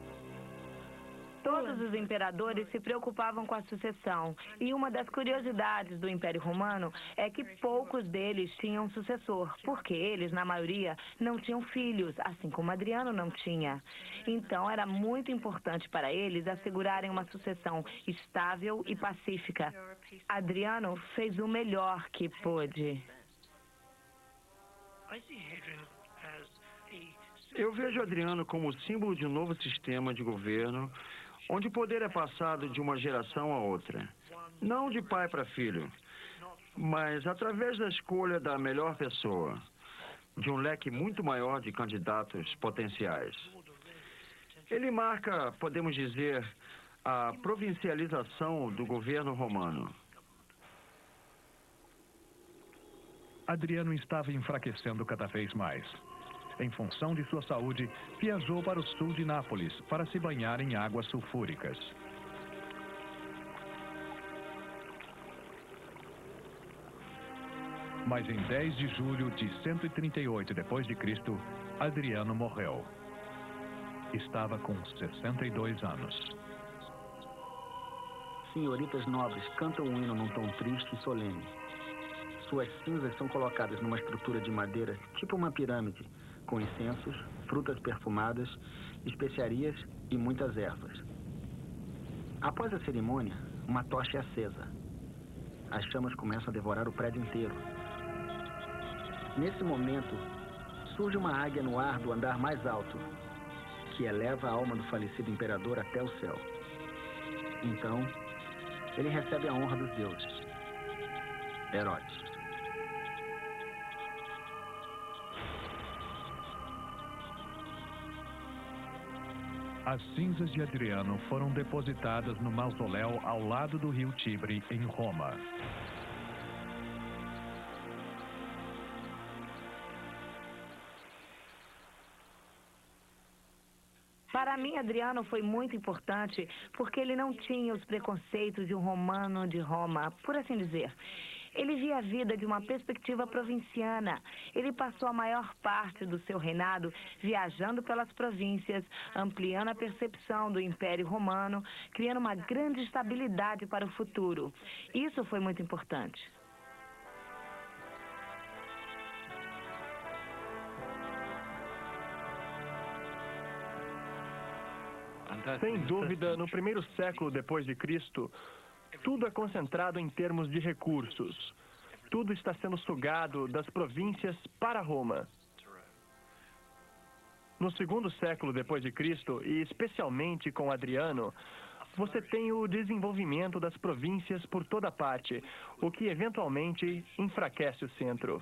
Todos os imperadores se preocupavam com a sucessão. E uma das curiosidades do Império Romano é que poucos deles tinham sucessor, porque eles, na maioria, não tinham filhos, assim como Adriano não tinha. Então, era muito importante para eles assegurarem uma sucessão estável e pacífica. Adriano fez o melhor que pôde. Eu vejo Adriano como símbolo de um novo sistema de governo, onde o poder é passado de uma geração a outra. Não de pai para filho, mas através da escolha da melhor pessoa, de um leque muito maior de candidatos potenciais. Ele marca, podemos dizer, a provincialização do governo romano. Adriano estava enfraquecendo cada vez mais. Em função de sua saúde, viajou para o sul de Nápoles para se banhar em águas sulfúricas. Mas em 10 de julho de 138 d.C., Adriano morreu. Estava com 62 anos. Senhoritas nobres cantam um hino num tom triste e solene. Suas cinzas são colocadas numa estrutura de madeira, tipo uma pirâmide, com incensos, frutas perfumadas, especiarias e muitas ervas. Após a cerimônia, uma tocha é acesa. As chamas começam a devorar o prédio inteiro. Nesse momento, surge uma águia no ar do andar mais alto, que eleva a alma do falecido imperador até o céu. Então, ele recebe a honra dos deuses. Herodes. As cinzas de Adriano foram depositadas no mausoléu ao lado do rio Tibre, em Roma. Para mim, Adriano foi muito importante porque ele não tinha os preconceitos de um romano de Roma, por assim dizer. Ele via a vida de uma perspectiva provinciana. Ele passou a maior parte do seu reinado viajando pelas províncias, ampliando a percepção do Império Romano, criando uma grande estabilidade para o futuro. Isso foi muito importante. Sem dúvida, no primeiro século depois de Cristo, tudo é concentrado em termos de recursos. Tudo está sendo sugado das províncias para Roma. No segundo século depois de Cristo, e especialmente com Adriano, você tem o desenvolvimento das províncias por toda parte, o que eventualmente enfraquece o centro.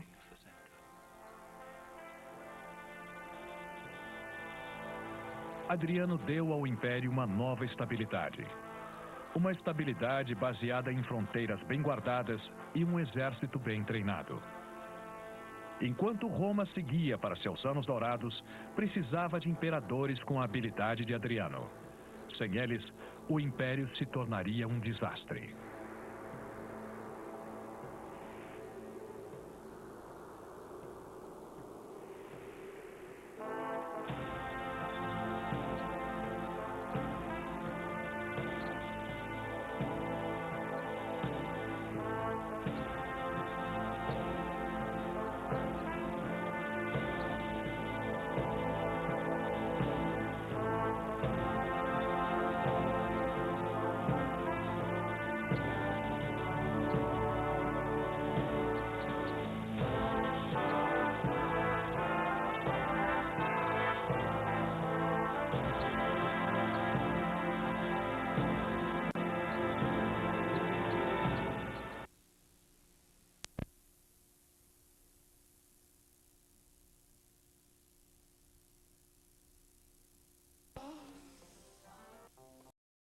Adriano deu ao Império uma nova estabilidade. Uma estabilidade baseada em fronteiras bem guardadas e um exército bem treinado. Enquanto Roma seguia para seus anos dourados, precisava de imperadores com a habilidade de Adriano. Sem eles, o Império se tornaria um desastre.